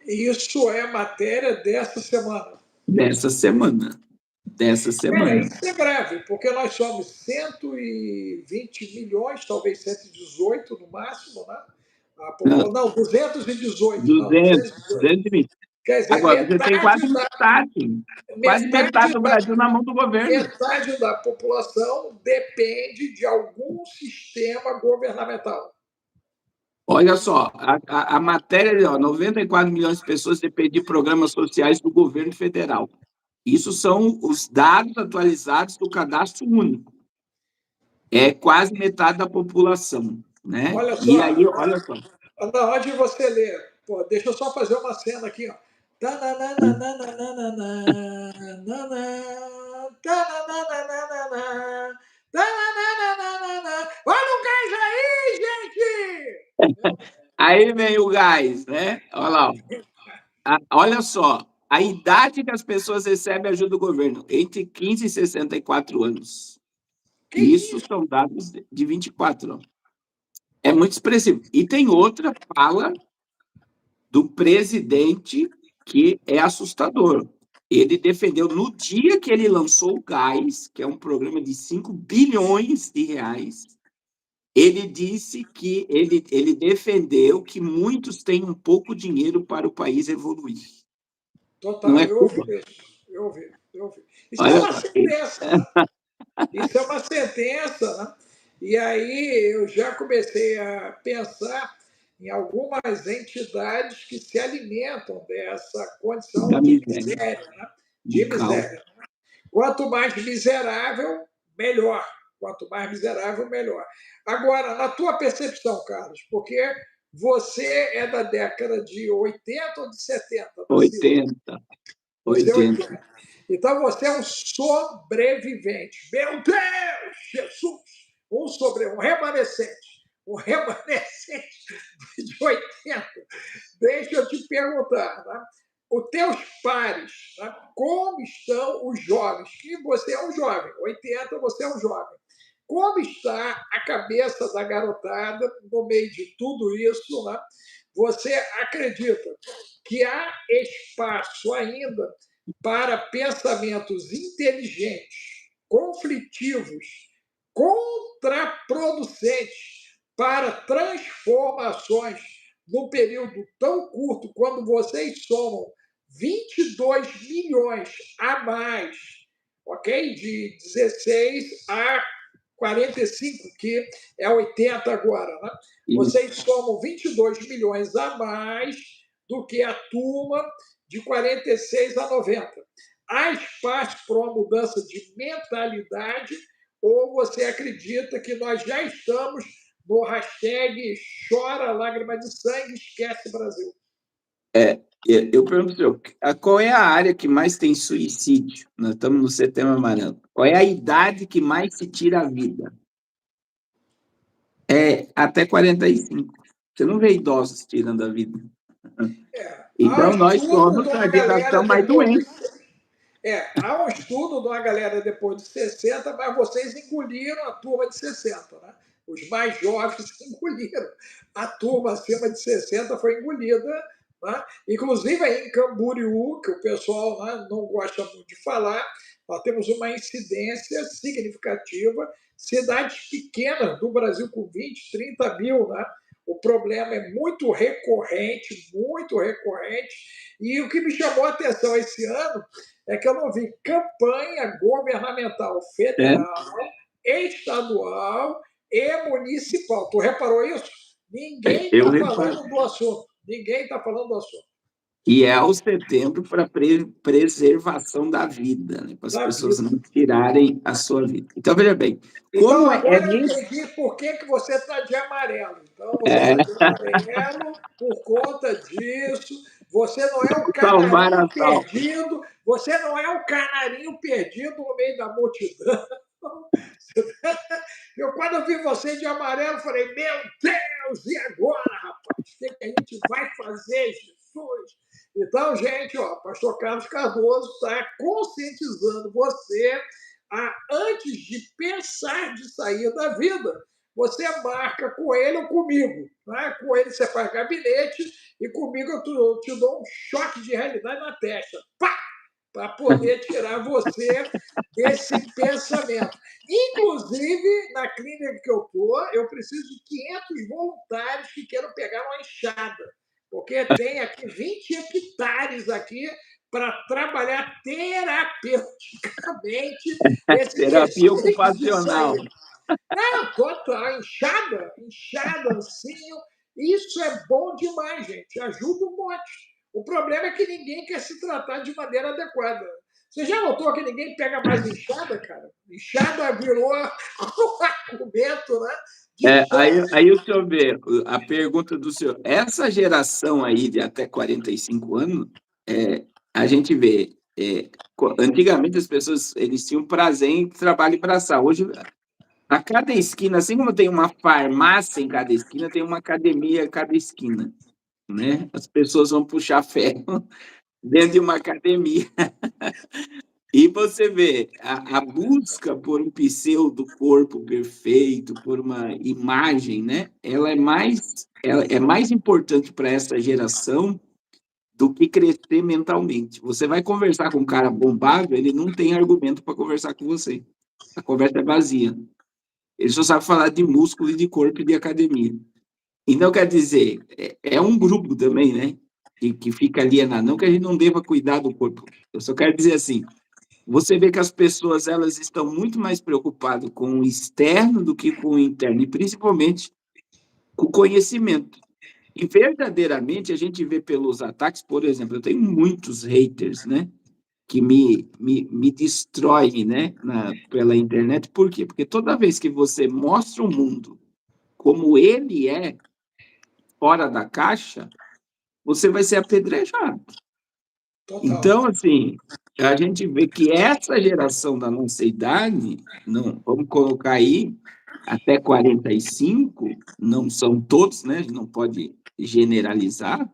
Isso é matéria dessa semana. Dessa semana. Dessa semana. Isso é grave, porque nós somos 120 milhões, talvez 118 no máximo, né? Não, Não, 218, não, 200, 218. 220. Quer dizer, Agora, você tem quase metade do Brasil na mão do governo. metade da população depende de algum sistema governamental. Olha só, a matéria, ó, 94 milhões de pessoas dependem de programas sociais do governo federal. Isso são os dados atualizados do cadastro único. É quase metade da população, né? Olha E só, aí, olha só. na hora de você ler, pô, deixa eu só fazer uma cena aqui, ó. Olha o gás aí, gente! Aí vem o gás, né? Olha lá. Olha só, a idade que as pessoas recebem ajuda do governo, entre 15 e 64 anos. Que Isso isso? são dados de 24. Ó. É muito expressivo. E tem outra fala do presidente que é assustador. Ele defendeu, no dia que ele lançou o Gás, que é um programa de 5 bilhões de reais, ele disse que ele defendeu que muitos têm um pouco dinheiro para o país evoluir. Não Total, é eu ouvi Cuba? isso. Eu ouvi. Isso é Olha uma só. sentença, né? Isso é uma sentença, né? E aí eu já comecei a pensar em algumas entidades que se alimentam dessa condição Da de miséria, miséria, né? De do caos. miséria. Quanto mais miserável, melhor. Quanto mais miserável, melhor. Agora, na tua percepção, Carlos, porque você é da década de 80 ou de 70, nascido? 80, Você é 80. 80. Então você é um sobrevivente. Meu Deus, Jesus! Um remanescente. Um remanescente de 80. Deixa eu te perguntar, né? Os teus pares, né? Como estão os jovens? Que você é um jovem, 80 você é um jovem. Como está a cabeça da garotada no meio de tudo isso? Né? Você acredita que há espaço ainda para pensamentos inteligentes, conflitivos, contraproducentes para transformações num período tão curto, quando vocês somam 22 milhões a mais, ok? De 16 a 45, que é 80 agora, né? Vocês somam 22 milhões a mais do que a turma de 46 a 90. Há espaço para uma mudança de mentalidade ou você acredita que nós já estamos no hashtag chora lágrima de sangue, esquece Brasil? Eu pergunto, qual é a área que mais tem suicídio? Nós estamos no Setembro Amarelo. Qual é a idade que mais se tira a vida? É até 45. Você não vê idosos tirando a vida. Então, nós somos a geração mais doente. Há um estudo de uma galera depois de 60, mas vocês engoliram a turma de 60, né? Os mais jovens engoliram. A turma acima de 60 foi engolida, né? Inclusive aí em Camboriú, que o pessoal, né, não gosta muito de falar, nós temos uma incidência significativa, cidades pequenas do Brasil com 20, 30 mil, né? O problema é muito recorrente, e o que me chamou a atenção esse ano é que eu não vi campanha governamental federal, estadual e municipal. Tu reparou isso? Ninguém está falando do assunto. E é o setembro para preservação da vida, né? Para as pessoas não tirarem a sua vida. Então, veja bem, como agora eu entendi por que você está de amarelo. Então, você está de amarelo por conta disso. Você não é o canarinho perdido. Você não é o canarinho perdido no meio da multidão. Quando eu vi você de amarelo, falei, meu Deus, e agora, rapaz? O que a gente vai fazer, Jesus? Então, gente, pastor Carlos Cardoso está conscientizando você a, antes de pensar de sair da vida, você marca com ele ou comigo. Né? Com ele você faz gabinete e comigo eu te dou um choque de realidade na testa. Pá! Para poder tirar você desse pensamento. Inclusive, na clínica que eu estou, eu preciso de 500 voluntários que queiram pegar uma enxada, porque tem aqui 20 hectares aqui para trabalhar terapeuticamente esse terapia ocupacional. Não, total, enxada, ancinho, isso é bom demais, gente, ajuda um monte. O problema é que ninguém quer se tratar de maneira adequada. Você já notou que ninguém pega mais enxada, cara? Enxada virou um argumento, né? Aí o senhor vê, a pergunta do senhor, essa geração aí de até 45 anos, a gente vê, antigamente as pessoas, eles tinham prazer em trabalho braçal. Hoje, a cada esquina, assim como tem uma farmácia em cada esquina, tem uma academia em cada esquina, né? As pessoas vão puxar ferro dentro de uma academia. E você vê, a busca por um pseudo corpo perfeito, por uma imagem, né? Ela é mais importante para essa geração do que crescer mentalmente. Você vai conversar com um cara bombado, ele não tem argumento para conversar com você. A conversa é vazia. Ele só sabe falar de músculo e de corpo e de academia. Então, quer dizer, é um grupo também, né? Que fica alienado. Não que a gente não deva cuidar do corpo. Eu só quero dizer assim, você vê que as pessoas elas estão muito mais preocupadas com o externo do que com o interno, e principalmente com o conhecimento. E verdadeiramente a gente vê pelos ataques, por exemplo, eu tenho muitos haters, né? Que me destroem, né? Pela internet. Por quê? Porque toda vez que você mostra o mundo como ele é, fora da caixa, você vai ser apedrejado. Total. Então, assim, a gente vê que essa geração da nossa idade, não, vamos colocar aí, até 45, não são todos, né? A gente não pode generalizar,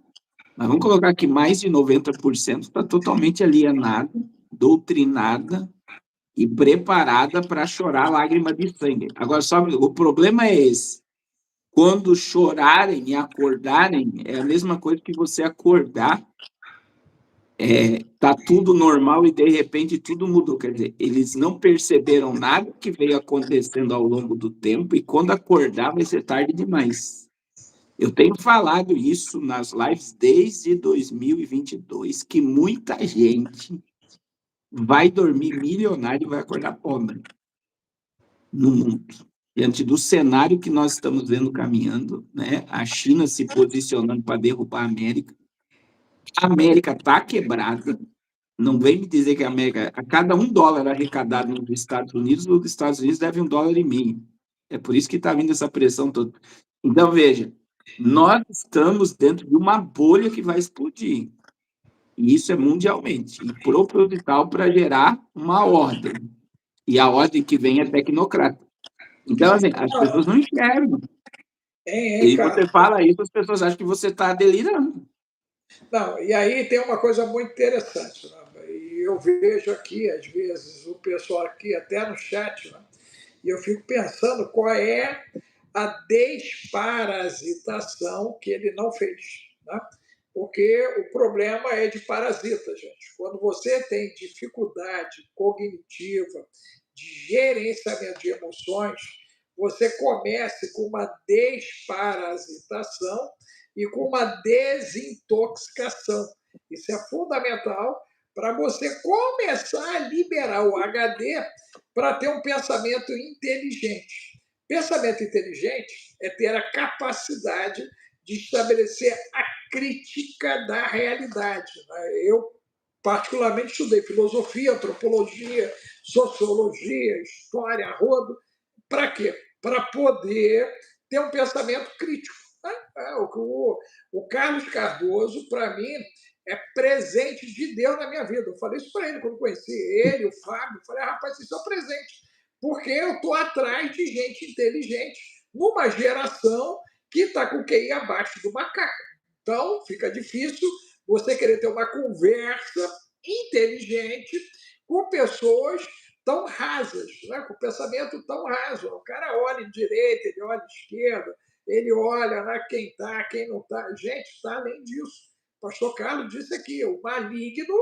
mas vamos colocar que mais de 90% está totalmente alienada, doutrinada e preparada para chorar lágrima de sangue. Agora, só o problema é esse. Quando chorarem e acordarem, é a mesma coisa que você acordar, tá tudo normal e de repente tudo mudou. Quer dizer, eles não perceberam nada que veio acontecendo ao longo do tempo e quando acordar vai ser tarde demais. Eu tenho falado isso nas lives desde 2022, que muita gente vai dormir milionário e vai acordar pobre. no mundo. Diante do cenário que nós estamos vendo caminhando, né? A China se posicionando para derrubar a América está quebrada. Não vem me dizer que a América, a cada $1 arrecadado nos Estados Unidos, os Estados Unidos devem $1,50. É por isso que está vindo essa pressão toda. Então, veja, nós estamos dentro de uma bolha que vai explodir. E isso é mundialmente, e proposital para gerar uma ordem. E a ordem que vem é tecnocrata. Então, assim, as pessoas não enxergam. E Cara? você fala isso, as pessoas acham que você está delirando. Não, e aí tem uma coisa muito interessante, né? E eu vejo aqui, às vezes, o pessoal aqui, até no chat, né? E eu fico pensando qual é a desparasitação que ele não fez. Né? Porque o problema é de parasita, gente. Quando você tem dificuldade cognitiva de gerenciamento de emoções, você comece com uma desparasitação e com uma desintoxicação. Isso é fundamental para você começar a liberar o HD para ter um pensamento inteligente. Pensamento inteligente é ter a capacidade de estabelecer a crítica da realidade. Eu, particularmente, estudei filosofia, antropologia, sociologia, história, rodo. Para quê? Para poder ter um pensamento crítico. O Carlos Cardoso, para mim, é presente de Deus na minha vida. Eu falei isso para ele quando conheci ele, o Fábio. Eu falei, rapaz, isso é um presente. Porque eu estou atrás de gente inteligente numa geração que está com o QI abaixo do macaco. Então, fica difícil você querer ter uma conversa inteligente com pessoas tão rasas, né? Com pensamento tão raso. O cara olha de direita, ele olha de esquerda, ele olha, né, quem está, quem não está. Gente, está além disso. O pastor Carlos disse aqui, o maligno,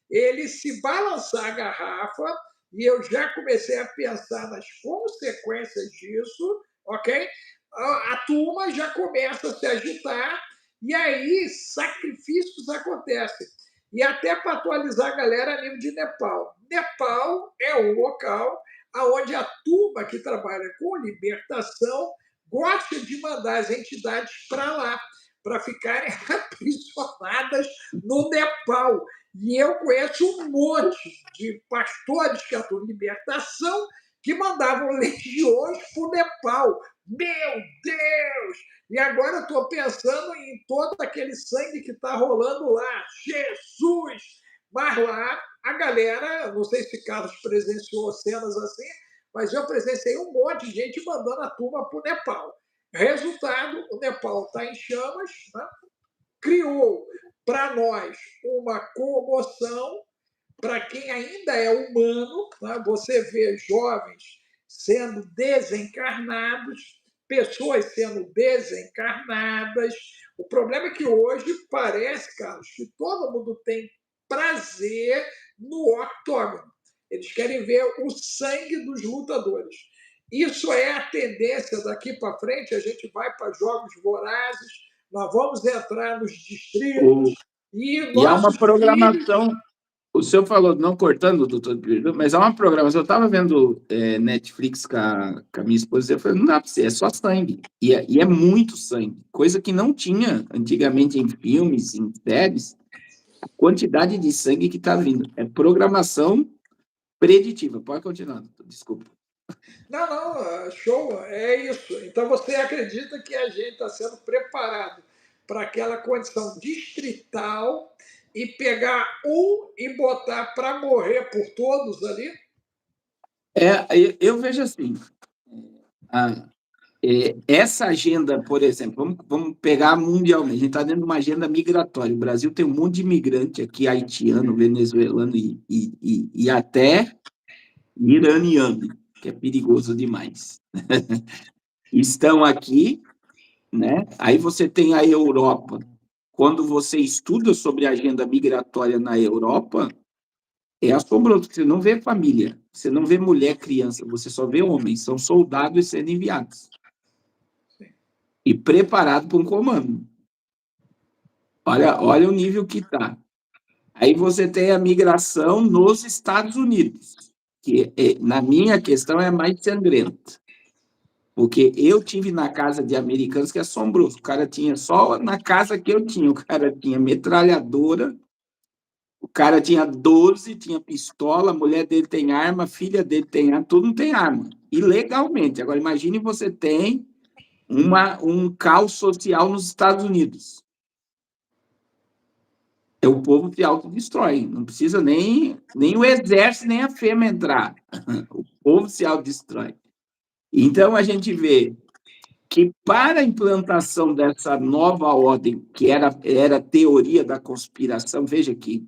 ele se balançar a garrafa, e eu já comecei a pensar nas consequências disso, ok? A turma já começa a se agitar, e aí sacrifícios acontecem. E até para atualizar a galera a nível de Nepal. Nepal é um local onde a turma que trabalha com libertação gosta de mandar as entidades para lá, para ficarem aprisionadas no Nepal. E eu conheço um monte de pastores que atuam em libertação que mandavam legiões para o Nepal. Meu Deus! E agora eu estou pensando em todo aquele sangue que está rolando lá. Jesus! Mas lá, a galera, não sei se Carlos presenciou cenas assim, mas eu presenciei um monte de gente mandando a turma para o Nepal. Resultado, o Nepal está em chamas, né? Criou para nós uma comoção, para quem ainda é humano, né? Você vê jovens sendo desencarnados, pessoas sendo desencarnadas. O problema é que hoje parece, Carlos, que todo mundo tem prazer no octógono. Eles querem ver o sangue dos lutadores. Isso é a tendência daqui para frente. A gente vai para jogos vorazes, nós vamos entrar nos distritos e E há uma nossos filhos. programação. O senhor falou, não cortando, doutor, mas há uma programação. Eu estava vendo Netflix com a minha esposa e eu falei, não dá para ser, é só sangue. E é muito sangue, coisa que não tinha antigamente em filmes, em séries. A quantidade de sangue que está vindo. É programação preditiva. Pode continuar, doutor, desculpa. Não, show, é isso. Então você acredita que a gente está sendo preparado para aquela condição distrital e pegar um e botar para morrer por todos ali? Eu vejo assim, essa agenda, por exemplo, vamos pegar mundialmente, a gente está dentro de uma agenda migratória. O Brasil tem um monte de imigrante aqui, haitiano, venezuelano e até iraniano, que é perigoso demais. Estão aqui, né? Aí você tem a Europa. Quando você estuda sobre a agenda migratória na Europa, é assombroso, porque você não vê família, você não vê mulher, criança, você só vê homens, são soldados sendo enviados. E preparado para um comando. Olha o nível que está. Aí você tem a migração nos Estados Unidos. que na minha questão é mais sangrenta. Porque eu tive na casa de americanos que é assombroso. O cara tinha só na casa que eu tinha, o cara tinha metralhadora, o cara tinha 12, tinha pistola, a mulher dele tem arma, a filha dele tem arma, tudo não tem arma. Ilegalmente. Agora, imagine você tem um caos social nos Estados Unidos. O povo se autodestrói. Não precisa nem o exército, nem a FEMA entrar. O povo se autodestrói. Então, a gente vê que para a implantação dessa nova ordem, que era teoria da conspiração, veja que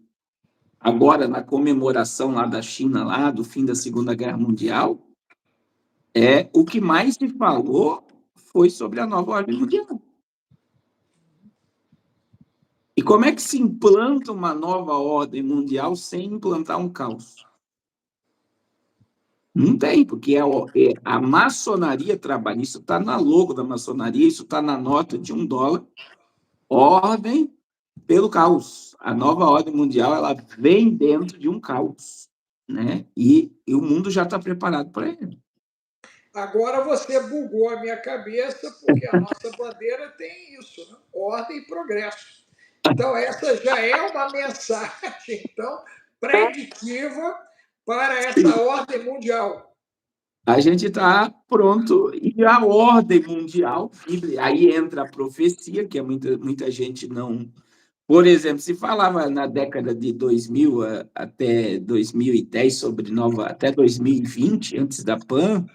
agora, na comemoração lá da China, lá do fim da Segunda Guerra Mundial, o que mais se falou foi sobre a nova ordem mundial. E como é que se implanta uma nova ordem mundial sem implantar um caos? Não tem, porque a maçonaria trabalha, isso está na logo da maçonaria, isso está na nota de $1, ordem pelo caos. A nova ordem mundial ela vem dentro de um caos, né? E o mundo já está preparado para ele. Agora você bugou a minha cabeça, porque a nossa bandeira tem isso, né? Ordem e progresso. Então, essa já é uma mensagem então, preditiva para essa ordem mundial. A gente está pronto, e a ordem mundial, aí entra a profecia, que muita gente não... Por exemplo, se falava na década de 2000 até 2010 até 2020, antes da PAN,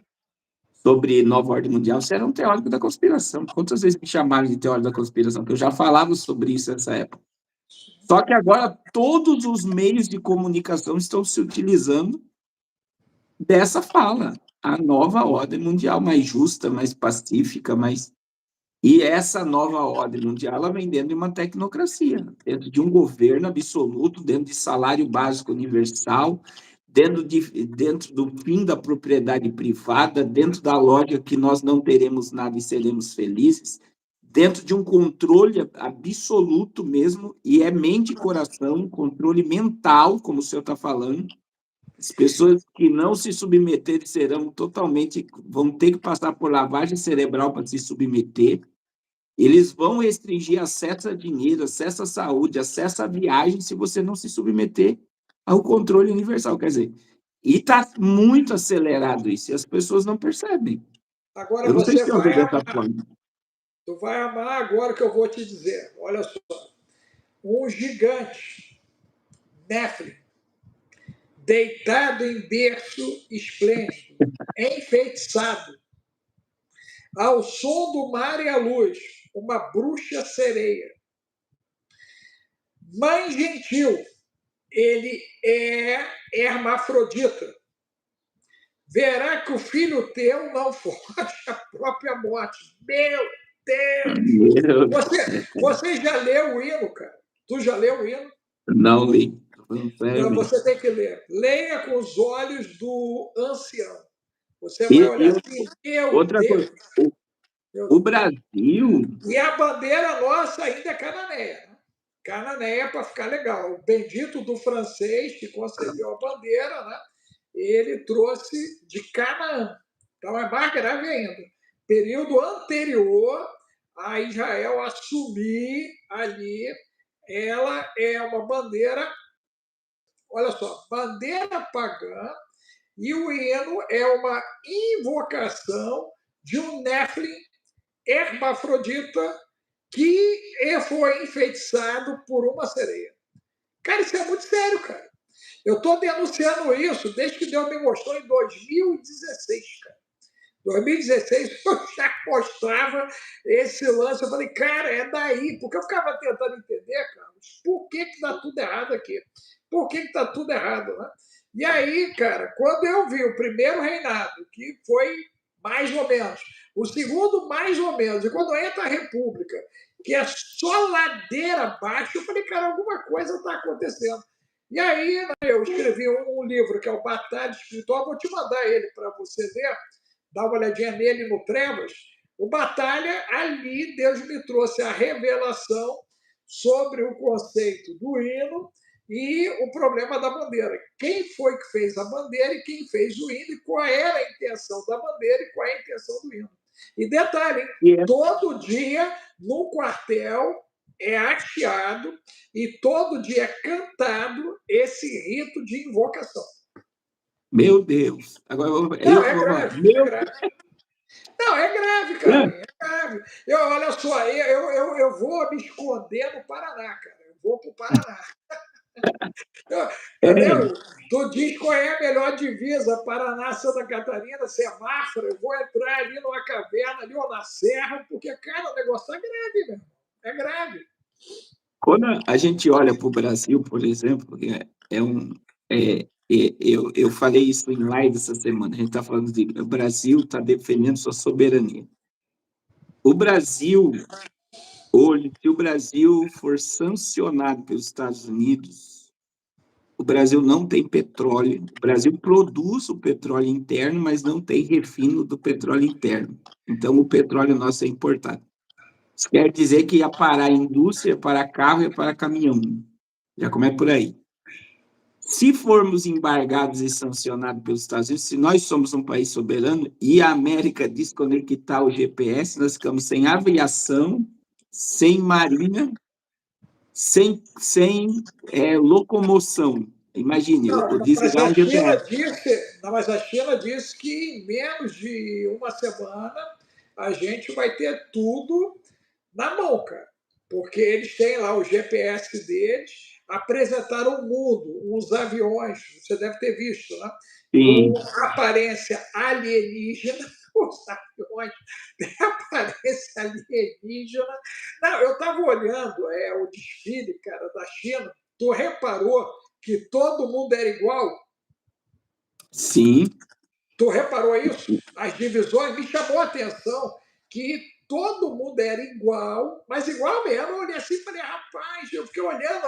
sobre nova ordem mundial, você era um teórico da conspiração. Quantas vezes me chamaram de teórico da conspiração? Que eu já falava sobre isso nessa época. Só que agora todos os meios de comunicação estão se utilizando dessa fala. A nova ordem mundial, mais justa, mais pacífica, mais... E essa nova ordem mundial ela vem dentro de uma tecnocracia, dentro de um governo absoluto, dentro de salário básico universal, dentro do fim da propriedade privada, dentro da lógica que nós não teremos nada e seremos felizes, dentro de um controle absoluto mesmo, e é mente e coração, controle mental, como o senhor está falando. As pessoas que não se submeterem vão ter que passar por lavagem cerebral para se submeter. Eles vão restringir acesso a dinheiro, acesso à saúde, acesso à viagem, se você não se submeter ao controle universal. Quer dizer, e está muito acelerado isso, e as pessoas não percebem. Agora Eu não sei você se eu vejo vai dessa amar. forma. Tu vai amar agora que eu vou te dizer. Olha só. Um gigante, Nephilim, deitado em berço esplêndido, enfeitiçado, ao som do mar e à luz, uma bruxa sereia. Mãe gentil, ele é hermafrodita. Verá que o filho teu não foge à própria morte. Meu Deus! Você já leu o hino, cara? Tu já leu o hino? Não li. Não, você tem que ler. Leia com os olhos do ancião. Você vai E olhar assim, meu outra Deus. coisa, o Brasil... E a bandeira nossa ainda é cananeia. Né? Cananeia para ficar legal. O bendito do francês que concebeu a bandeira, né? Ele trouxe de Canaã. Então é mais grave ainda. Período anterior a Israel assumir ali, ela é uma bandeira, olha só, bandeira pagã, e o hino é uma invocação de um Nephilim hermafrodita que foi enfeitiçado por uma sereia. Cara, isso é muito sério, cara. Eu estou denunciando isso desde que Deus me mostrou em 2016, cara. 2016 eu já mostrava esse lance. Eu falei, cara, é daí. Porque eu ficava tentando entender, Carlos, por que está tudo errado aqui? Por que está tudo errado, né? E aí, cara, quando eu vi o primeiro reinado, que foi mais ou menos, o segundo mais ou menos, e quando entra a República, que é só ladeira abaixo, eu falei, cara, alguma coisa está acontecendo. E aí, né, eu escrevi um livro que é o Batalha Espiritual, vou te mandar ele para você ver, dá uma olhadinha nele no Trevas. O Batalha, ali Deus me trouxe a revelação sobre o conceito do hino e o problema da bandeira. Quem foi que fez a bandeira e quem fez o hino, e qual era a intenção da bandeira e qual é a intenção do hino. E detalhe, todo dia no quartel é hasteado e todo dia é cantado esse rito de invocação. Meu Deus. Agora não, é grave, é grave. Não, é grave, cara. É grave. Olha só, eu vou me esconder no Paraná, cara. Eu vou para o Paraná. Entendeu? Tu diz qual é a melhor divisa, Paraná, Santa Catarina, Semáforo, eu vou entrar ali numa caverna, ali ou na serra, porque, cara, o negócio é grave, meu. É grave. Quando a gente olha para o Brasil, por exemplo, eu falei isso em live essa semana, a gente está falando de o Brasil está defendendo sua soberania. O Brasil, hoje, se o Brasil for sancionado pelos Estados Unidos, o Brasil não tem petróleo. O Brasil produz o petróleo interno, mas não tem refino do petróleo interno. Então, o petróleo nosso é importado. Isso quer dizer que ia parar a indústria, para carro e para caminhão. Já começa por aí. Se formos embargados e sancionados pelos Estados Unidos, se nós somos um país soberano e a América desconectar o GPS, nós ficamos sem aviação, sem marinha, sem locomoção. Imagine, o desligar o GPS. Mas a China disse que em menos de uma semana a gente vai ter tudo na mão, cara. Porque eles têm lá o GPS deles, apresentaram o mundo, uns aviões, você deve ter visto, né? Sim. Com aparência alienígena, os aviões têm aparência alienígena. Não, eu estava olhando o desfile, cara, da China, tu reparou que todo mundo era igual? Sim. Tu reparou isso? As divisões, me chamou a atenção que todo mundo era igual, mas igual mesmo. Eu olhei assim e falei, rapaz, eu fiquei olhando,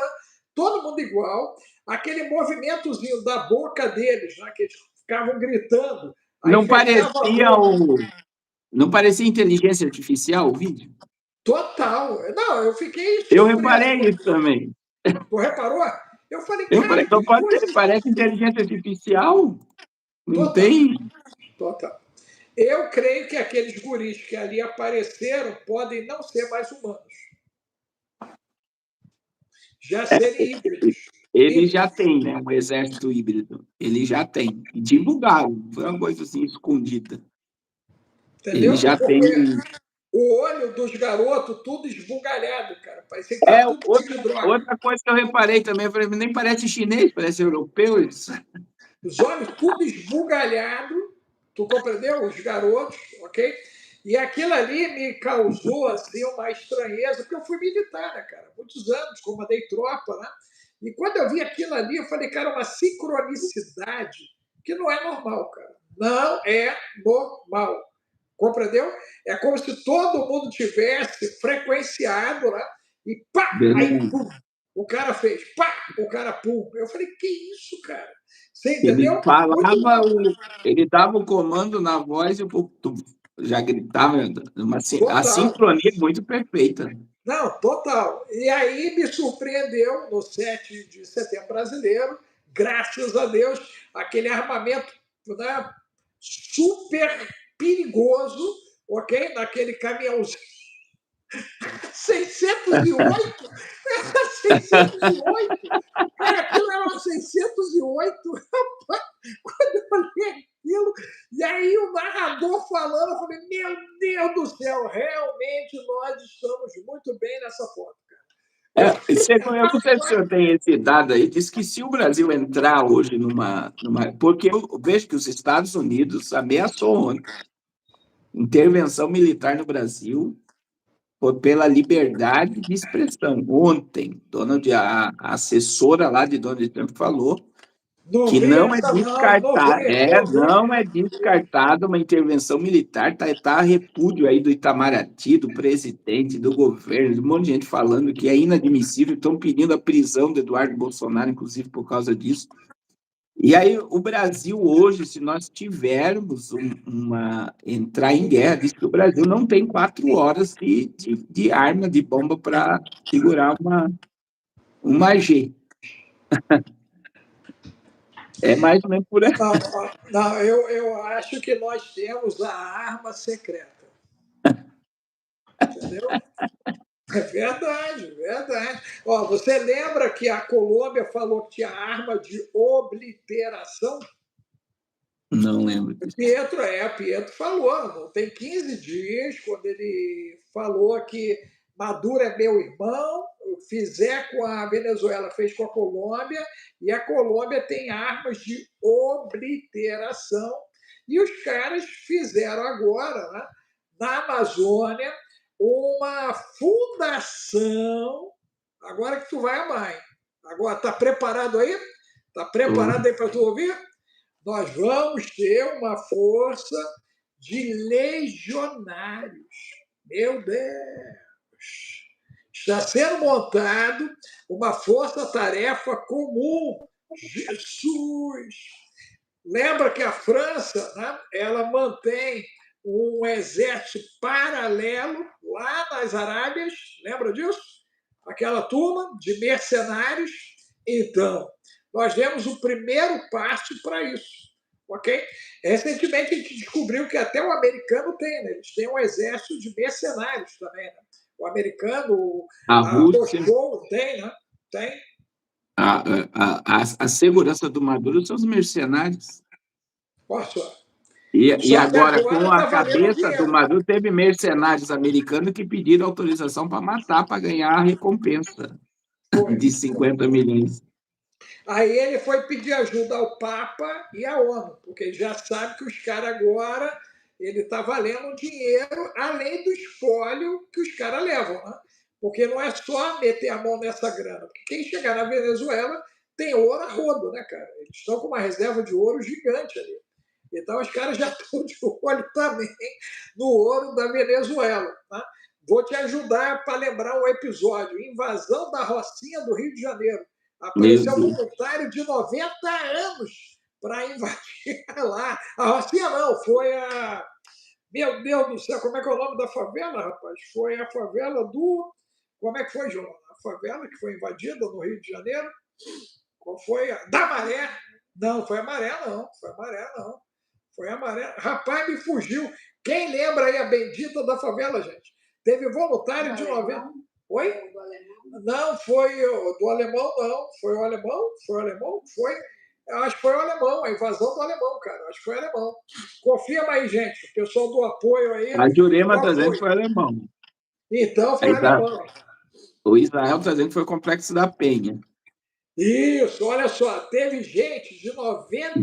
todo mundo igual, aquele movimentozinho da boca deles, né, que eles ficavam gritando. Não parecia inteligência artificial o vídeo? Total. Não, eu fiquei surpreso. Eu reparei isso também. Tu reparou? Eu falei, cara, então pode ser, parece inteligência artificial. Não tem? Total. Eu creio que aqueles guris que ali apareceram podem não ser mais humanos. Já serem híbridos. Ele já tem, né? Um exército híbrido. Ele já tem. E divulgaram. Foi uma coisa assim, escondida. Entendeu? Ele já tem. O olho dos garotos, tudo esbugalhado, cara. Parecia que tá tudo outra coisa que eu reparei também, eu falei, nem parece chinês, parece europeu. Isso. Os olhos tudo esbugalhado, tu compreendeu? Os garotos, ok? E aquilo ali me causou assim, uma estranheza, porque eu fui militar, né, cara? Muitos anos, comandei tropa, né? E quando eu vi aquilo ali, eu falei, cara, uma sincronicidade que não é normal, cara. Não é normal. Compreendeu? É como se todo mundo tivesse frequenciado, né? E pá! Aí, pum! O cara fez, pá! O cara, pum! Eu falei, que isso, cara? Você entendeu? Ele dava o comando na voz e o povo já gritava. A sincronia é muito perfeita. Não, total. E aí me surpreendeu no 7 de setembro brasileiro, graças a Deus, aquele armamento, né, super perigoso, ok? Naquele caminhãozinho. 608? Era 608? Cara, aquilo era uma 608. Quando eu olhei aquilo, e aí o narrador falando, eu falei, meu Deus do céu, realmente nós estamos muito bem nessa foto, cara. Eu não sei se o senhor tem esse dado aí, diz que se o Brasil entrar hoje porque eu vejo que os Estados Unidos ameaçou ontem intervenção militar no Brasil pela liberdade de expressão. Ontem, a assessora lá de Donald Trump falou que não é descartada uma intervenção militar, tá repúdio aí do Itamaraty, do presidente, do governo, de um monte de gente falando que é inadmissível, estão pedindo a prisão do Eduardo Bolsonaro, inclusive por causa disso. E aí o Brasil hoje, se nós tivermos entrar em guerra, diz que o Brasil não tem 4 horas de arma, de bomba para segurar uma G. É mais ou menos por aí. Não, eu acho que nós temos a arma secreta. Entendeu? É verdade, verdade. Ó, você lembra que a Colômbia falou que tinha arma de obliteração? Não lembro disso. Pietro falou, não tem 15 dias, quando ele falou que Maduro é meu irmão, fizer com a Venezuela, fez com a Colômbia, e a Colômbia tem armas de obliteração. E os caras fizeram agora, né, na Amazônia, uma fundação. Agora que tu vai amar, hein? Agora, tá preparado aí? Tá preparado aí para tu ouvir? Nós vamos ter uma força de legionários. Meu Deus! Está sendo montado uma força-tarefa comum. Jesus! Lembra que a França, né, ela mantém um exército paralelo lá nas Arábias, lembra disso? Aquela turma de mercenários. Então, nós demos o primeiro passo para isso, ok? Recentemente a gente descobriu que até o americano tem, né? Eles têm um exército de mercenários também, né? O americano, A a Rússia, Moscou tem, né? Tem. a segurança do Maduro são os mercenários. Posso? E Só que agora, com agora a está valendo cabeça do dinheiro. Maduro, teve mercenários americanos que pediram autorização para matar, para ganhar a recompensa Foi. de 50 milhões. Aí ele foi pedir ajuda ao Papa e à ONU, porque ele já sabe que os caras agora ele está valendo dinheiro além do espólio que os caras levam, né? Porque não é só meter a mão nessa grana. Porque quem chegar na Venezuela tem ouro a rodo, né, cara? Eles estão com uma reserva de ouro gigante ali. Então os caras já estão de olho também no ouro da Venezuela. Tá? Vou te ajudar para lembrar um episódio: invasão da Rocinha do Rio de Janeiro. Meu Apareceu um Deus. voluntário de 90 anos para invadir lá. A Rocinha não, foi a. Meu Deus do céu, como é que é o nome da favela, rapaz? Foi a favela do. Como é que foi, João? A favela que foi invadida no Rio de Janeiro? Qual foi? Da Maré? Não, foi a Maré, não. Foi a Maré, não. Foi a Maré. Rapaz, me fugiu. Quem lembra aí a bendita da favela, gente? Teve voluntário de 90. Oi? Não, foi do alemão, não. Foi o alemão? Foi o alemão? Foi. Eu acho que foi o alemão, a invasão do alemão, cara. Acho que foi o alemão. Confirma aí, gente. O pessoal do apoio aí. A Jurema Qual está dizendo que foi? foi alemão. Então foi Aí o alemão. o Israel está dizendo que foi o Complexo da Penha. Isso, olha só. Teve gente de 90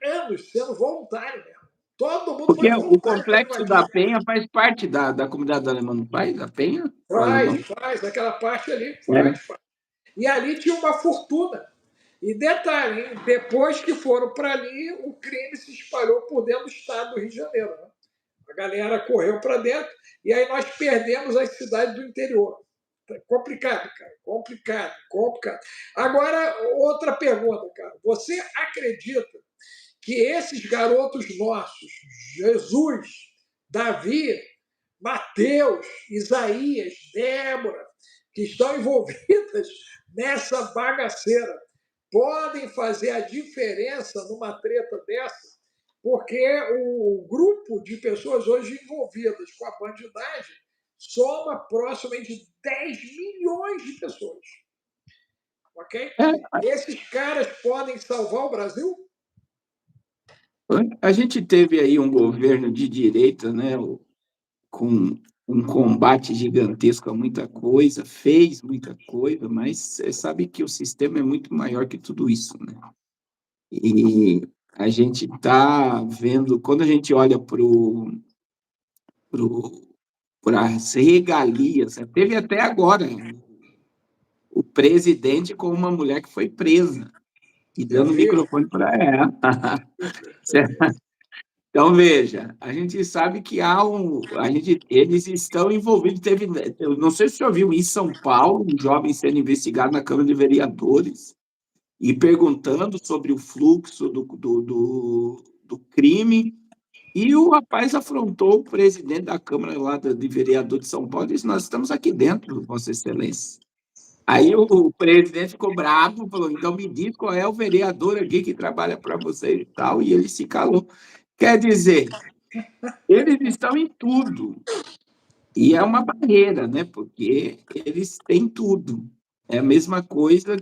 anos sendo voluntário mesmo. Todo mundo Porque foi o voluntário para Complexo invadir. da Penha faz parte da comunidade alemã, não faz? Da Penha? O alemão? Faz, aquela parte ali, É. faz. E ali tinha uma fortuna. E detalhe, hein? Depois que foram para ali, o crime se espalhou por dentro do estado do Rio de Janeiro. Né? A galera correu para dentro e aí nós perdemos as cidades do interior. Complicado, cara. Complicado. Agora, outra pergunta, cara. Você acredita que esses garotos nossos, Jesus, Davi, Mateus, Isaías, Débora, que estão envolvidas nessa bagaceira, podem fazer a diferença numa treta dessa? Porque o grupo de pessoas hoje envolvidas com a bandidagem soma próximo de 10 milhões de pessoas. Ok? Esses caras podem salvar o Brasil? A gente teve aí um governo de direita, né, com um combate gigantesco a muita coisa, fez muita coisa, mas você sabe que o sistema é muito maior que tudo isso, né? E a gente está vendo, quando a gente olha para as regalias, teve até agora o presidente com uma mulher que foi presa, e Eu dando o vi. microfone para ela. Então, veja, a gente sabe que eles estão envolvidos. Eu não sei se você ouviu, em São Paulo, um jovem sendo investigado na Câmara de Vereadores e perguntando sobre o fluxo do crime. E o rapaz afrontou o presidente da Câmara lá de Vereador de São Paulo e disse: Nós estamos aqui dentro, Vossa Excelência. Aí o presidente ficou bravo, falou, então me diz qual é o vereador aqui que trabalha para você e tal, e ele se calou. Quer dizer, eles estão em tudo, e é uma barreira, né? Porque eles têm tudo. É a mesma coisa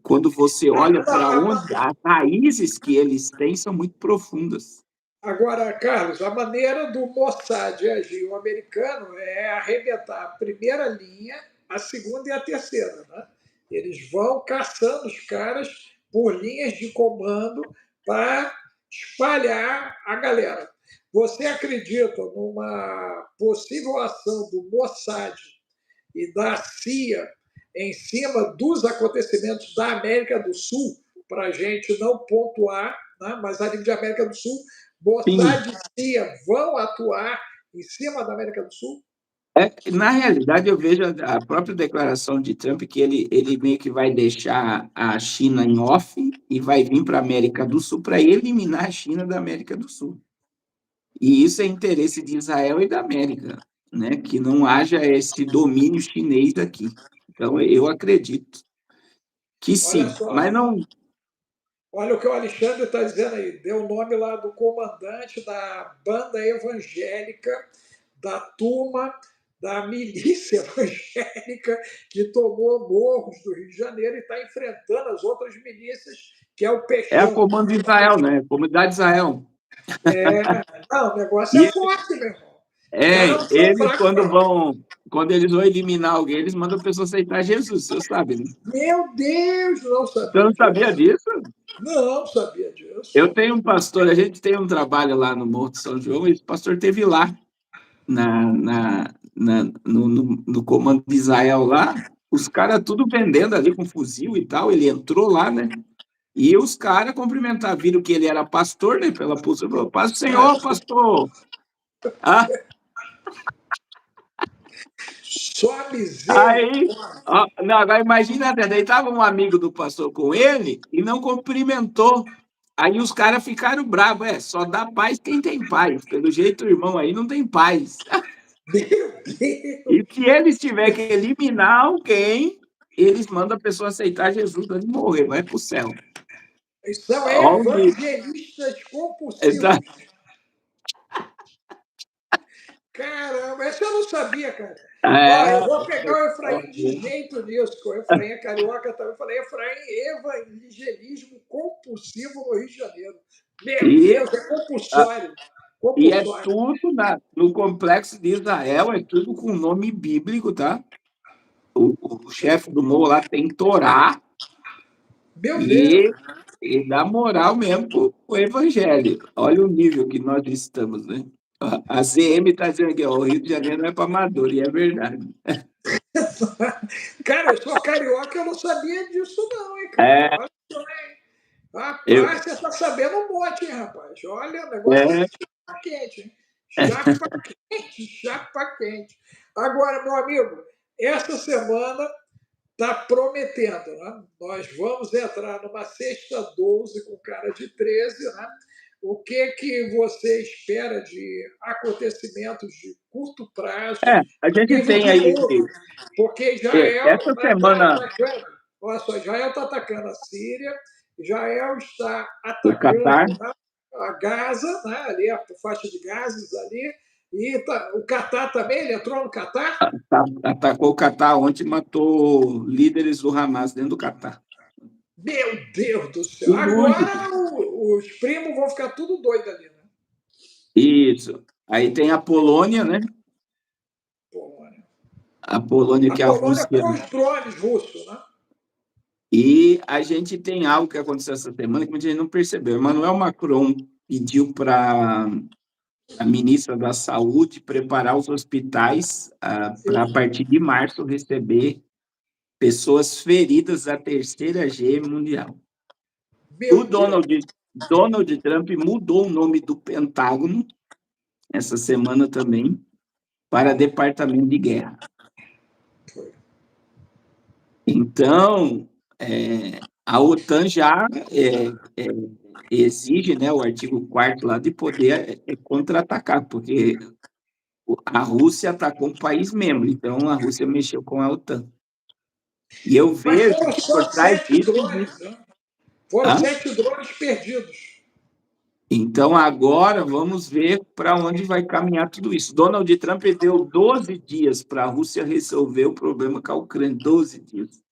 quando você olha para onde as raízes que eles têm são muito profundas. Agora, Carlos, a maneira do Mossad agir, o americano, é arrebentar a primeira linha, a segunda e a terceira. Né? Eles vão caçando os caras por linhas de comando para espalhar a galera. Você acredita numa possível ação do Mossad e da CIA em cima dos acontecimentos da América do Sul, para a gente não pontuar, né? Mas a nível de América do Sul, Sim. Mossad e CIA vão atuar em cima da América do Sul? Na realidade, eu vejo a própria declaração de Trump que ele meio que vai deixar a China em off e vai vir para a América do Sul para eliminar a China da América do Sul. E isso é interesse de Israel e da América, né? Que não haja esse domínio chinês aqui. Então, eu acredito que Olha sim, só, mas não olha o que o Alexandre está dizendo aí. Deu o nome lá do comandante da banda evangélica, da turma, da milícia evangélica que tomou morros do Rio de Janeiro e está enfrentando as outras milícias, que é o é a Peixão. Comando de Israel, né? Comunidade de Israel. É, não, o negócio é E forte, meu irmão. Os caras não são eles fracos, não. quando eles vão eliminar alguém, eles mandam a pessoa aceitar Jesus, você sabe, né? Meu Deus, não Você sabia não sabia disso. disso? Não sabia disso. Eu tenho um pastor, a gente tem um trabalho lá no Morro de São João, e o pastor teve lá, no comando de Israel lá, os caras tudo vendendo ali com fuzil e tal, ele entrou lá, né? E os caras cumprimentaram, viram que ele era pastor, né? Pela pulseira, falou, paz do Senhor, pastor. Ah, Só aí, misericórdia. ó, não, agora imagina, daí estava um amigo do pastor com ele e não cumprimentou. Aí os caras ficaram bravos, só dá paz quem tem paz. Pelo jeito, o irmão aí não tem paz. Meu Deus. E se eles tiver que eliminar alguém, eles mandam a pessoa aceitar Jesus antes de morrer, vai para o céu. São Onde, evangelistas tá, compulsivos. Caramba, essa eu não sabia, cara. Ó, eu é, vou pegar o Efraim de jeito nisso, que o Efraim é carioca também. Eu falei, Efraim, evangelismo compulsivo no Rio de Janeiro. Meu e, Deus, é ah, compulsório. e é Compulsório. tudo no complexo de Israel, é tudo com nome bíblico, tá? O chefe do morro lá tem Torá Meu Deus. e, e dá moral mesmo pro evangelho. Olha o nível que nós estamos, né? A CM está dizendo que ó, o Rio de Janeiro não é para amador, e é verdade. Cara, eu sou carioca, eu não sabia disso não, hein, cara. É, Olha só, hein? eu, Rapaz, você tá sabendo um monte, hein, rapaz? Olha, o negócio é é, chapa quente, hein? Chapa quente, chapa quente. Agora, meu amigo, essa semana está prometendo, né? Nós vamos entrar numa sexta 12 com cara de 13, né? O que você espera de acontecimentos de curto prazo a gente nível tem de aí, mundo? Porque Israel essa está semana, atacando, olha só, Israel está atacando a Síria, Israel está o Catar atacando, né, a Gaza, né, ali a faixa de Gaza ali, e o Catar também, ele entrou no Catar? atacou o Catar ontem, matou líderes do Hamas dentro do Catar. Meu Deus do céu! Tudo Agora os primos vão ficar tudo doido ali, né? isso. Aí tem a Polônia, né? Polônia. A Polônia A que a Polônia Rússia. com os drones russos, né? E a gente tem algo que aconteceu essa semana que a gente não percebeu. Emmanuel Macron pediu para a ministra da Saúde preparar os hospitais para, a Isso. partir de março, receber pessoas feridas da terceira guerra mundial. O Meu Deus. Donald Trump mudou o nome do Pentágono essa semana também para Departamento de Guerra. Foi. Então, a OTAN já exige, né, o artigo 4º lá de poder contra-atacar, porque a Rússia atacou um país membro, então a Rússia mexeu com a OTAN. E eu Mas vejo foram que só por trás 7 disso drones, né? Foram Hã? 7 drones perdidos. Então, agora vamos ver para onde vai caminhar tudo isso. Donald Trump deu 12 dias para a Rússia resolver o problema com a Ucrânia, 12 dias.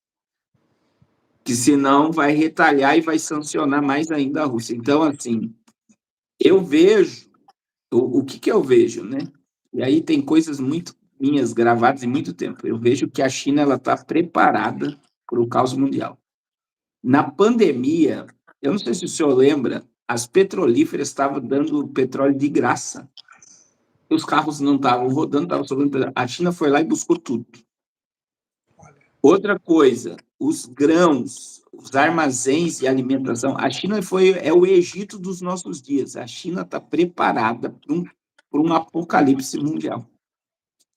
Que senão vai retalhar e vai sancionar mais ainda a Rússia. Então, assim, eu vejo, o que eu vejo, né? E aí tem coisas muito minhas gravadas em muito tempo. Eu vejo que a China ela está preparada para o caos mundial. Na pandemia, eu não sei se o senhor lembra, as petrolíferas estavam dando petróleo de graça. Os carros não estavam rodando, estavam sobrando. A China foi lá e buscou tudo. Outra coisa, os grãos, os armazéns de alimentação. A China é o Egito dos nossos dias. A China está preparada para um apocalipse mundial.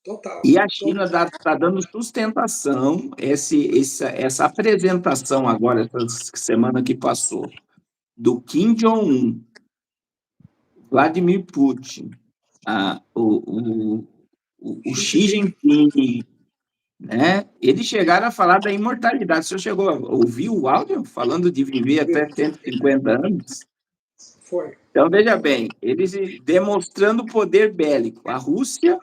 Total. E a China está dando sustentação, essa apresentação agora, essa semana que passou, do Kim Jong-un, Vladimir Putin, o Xi Jinping, né? Eles chegaram a falar da imortalidade. O senhor chegou a ouvir o áudio falando de viver até 150 anos? Foi. Então, veja bem, eles demonstrando poder bélico. A Rússia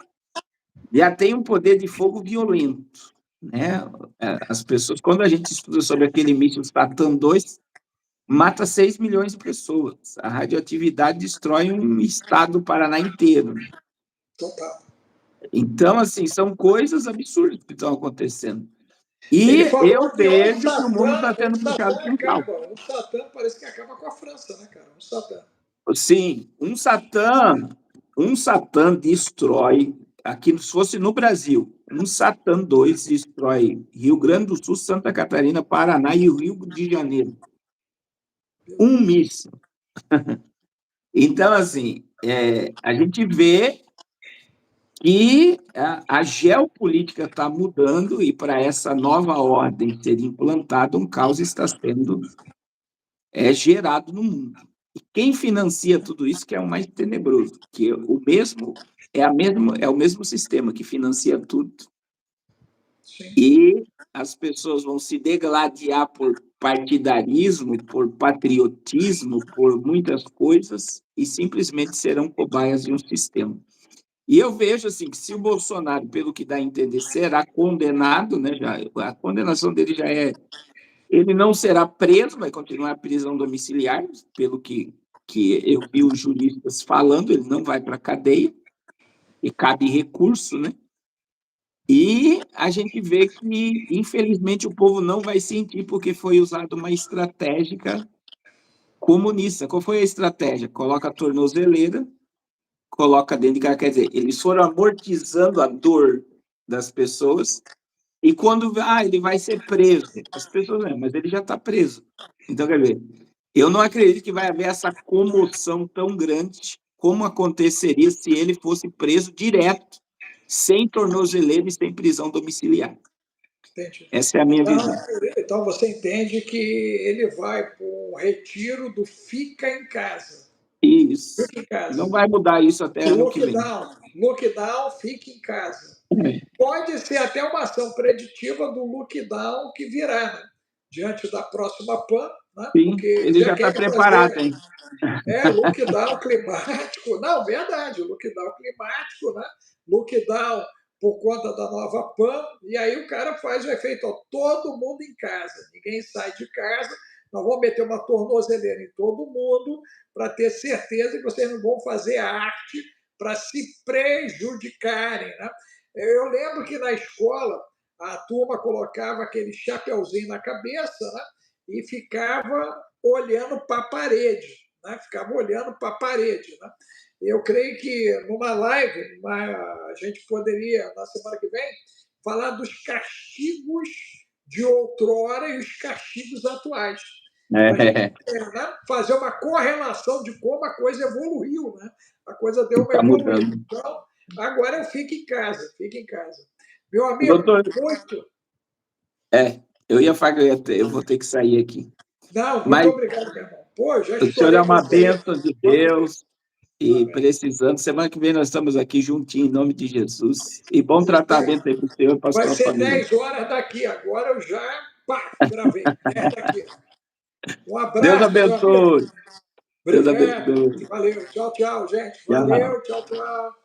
já tem um poder de fogo violento, né? As pessoas, quando a gente estuda sobre aquele míssil Satan 2, mata 6 milhões de pessoas. A radioatividade destrói um estado do Paraná inteiro. Total. Então, assim, são coisas absurdas que estão acontecendo. E Ele falou eu que vejo que o mundo está sendo puxado para um caos. o Satã parece que acaba com a França, né, cara? O Satã. Sim, um Satã destrói, aqui se fosse no Brasil, um Satã 2 destrói Rio Grande do Sul, Santa Catarina, Paraná e o Rio de Janeiro. Um míssil. Então, assim, a gente vê que a geopolítica está mudando e para essa nova ordem ser implantada, um caos está sendo gerado no mundo. E quem financia tudo isso que é o mais tenebroso, que é o mesmo sistema que financia tudo. Sim. E as pessoas vão se degladiar por partidarismo, por patriotismo, por muitas coisas e simplesmente serão cobaias de um sistema. E eu vejo assim que se o Bolsonaro, pelo que dá a entender, será condenado, né, a condenação dele já é. Ele não será preso, vai continuar a prisão domiciliar, pelo que eu vi os juristas falando, ele não vai para a cadeia, e cabe recurso, né? E a gente vê que, infelizmente, o povo não vai sentir, porque foi usada uma estratégia comunista. Qual foi a estratégia? Coloca a tornozeleira, coloca dentro de casa. Quer dizer, eles foram amortizando a dor das pessoas, e quando ele vai ser preso, as pessoas mas ele já está preso. Então, quer ver, eu não acredito que vai haver essa comoção tão grande como aconteceria se ele fosse preso direto, sem tornozeleira e sem prisão domiciliar. Entendi. Essa é a minha visão. Então você entende que ele vai para o retiro do fica em casa. Isso. Fica em casa. Não vai mudar isso até ano que vem. Lockdown, fica em casa. Pode ser até uma ação preditiva do lockdown que virá, né? Diante da próxima PAN, né? Sim, porque ele já está preparado, hein? Lockdown climático. Não, verdade, lockdown climático, né? Lockdown por conta da nova PAN, e aí o cara faz o efeito, todo mundo em casa, ninguém sai de casa, nós vamos meter uma tornozeleira em todo mundo para ter certeza que vocês não vão fazer arte para se prejudicarem, né? Eu lembro que na escola a turma colocava aquele chapeuzinho na cabeça, né? E ficava olhando para a parede, né? Ficava olhando para a parede, né? Eu creio que numa live a gente poderia, na semana que vem, falar dos castigos de outrora e os castigos atuais. Fazer uma correlação de como a coisa evoluiu, né? A coisa deu uma evoluída. Então, agora eu fico em casa, Meu amigo, muito. Eu ia falar, eu vou ter que sair aqui. Não, muito obrigado, meu irmão. Pô, já o senhor é uma bênção de Deus. E precisando, semana que vem nós estamos aqui juntinho, em nome de Jesus. E bom Vai, tratamento aí para o senhor e para a vai sua ser família. 10 horas daqui. Agora eu já, pá, gravei. 10 daqui. Um Deus abraço, meu amigo. abençoe. Deus Obrigado. abençoe. Valeu. Tchau, tchau, gente. Tchau. Valeu. Tchau, tchau.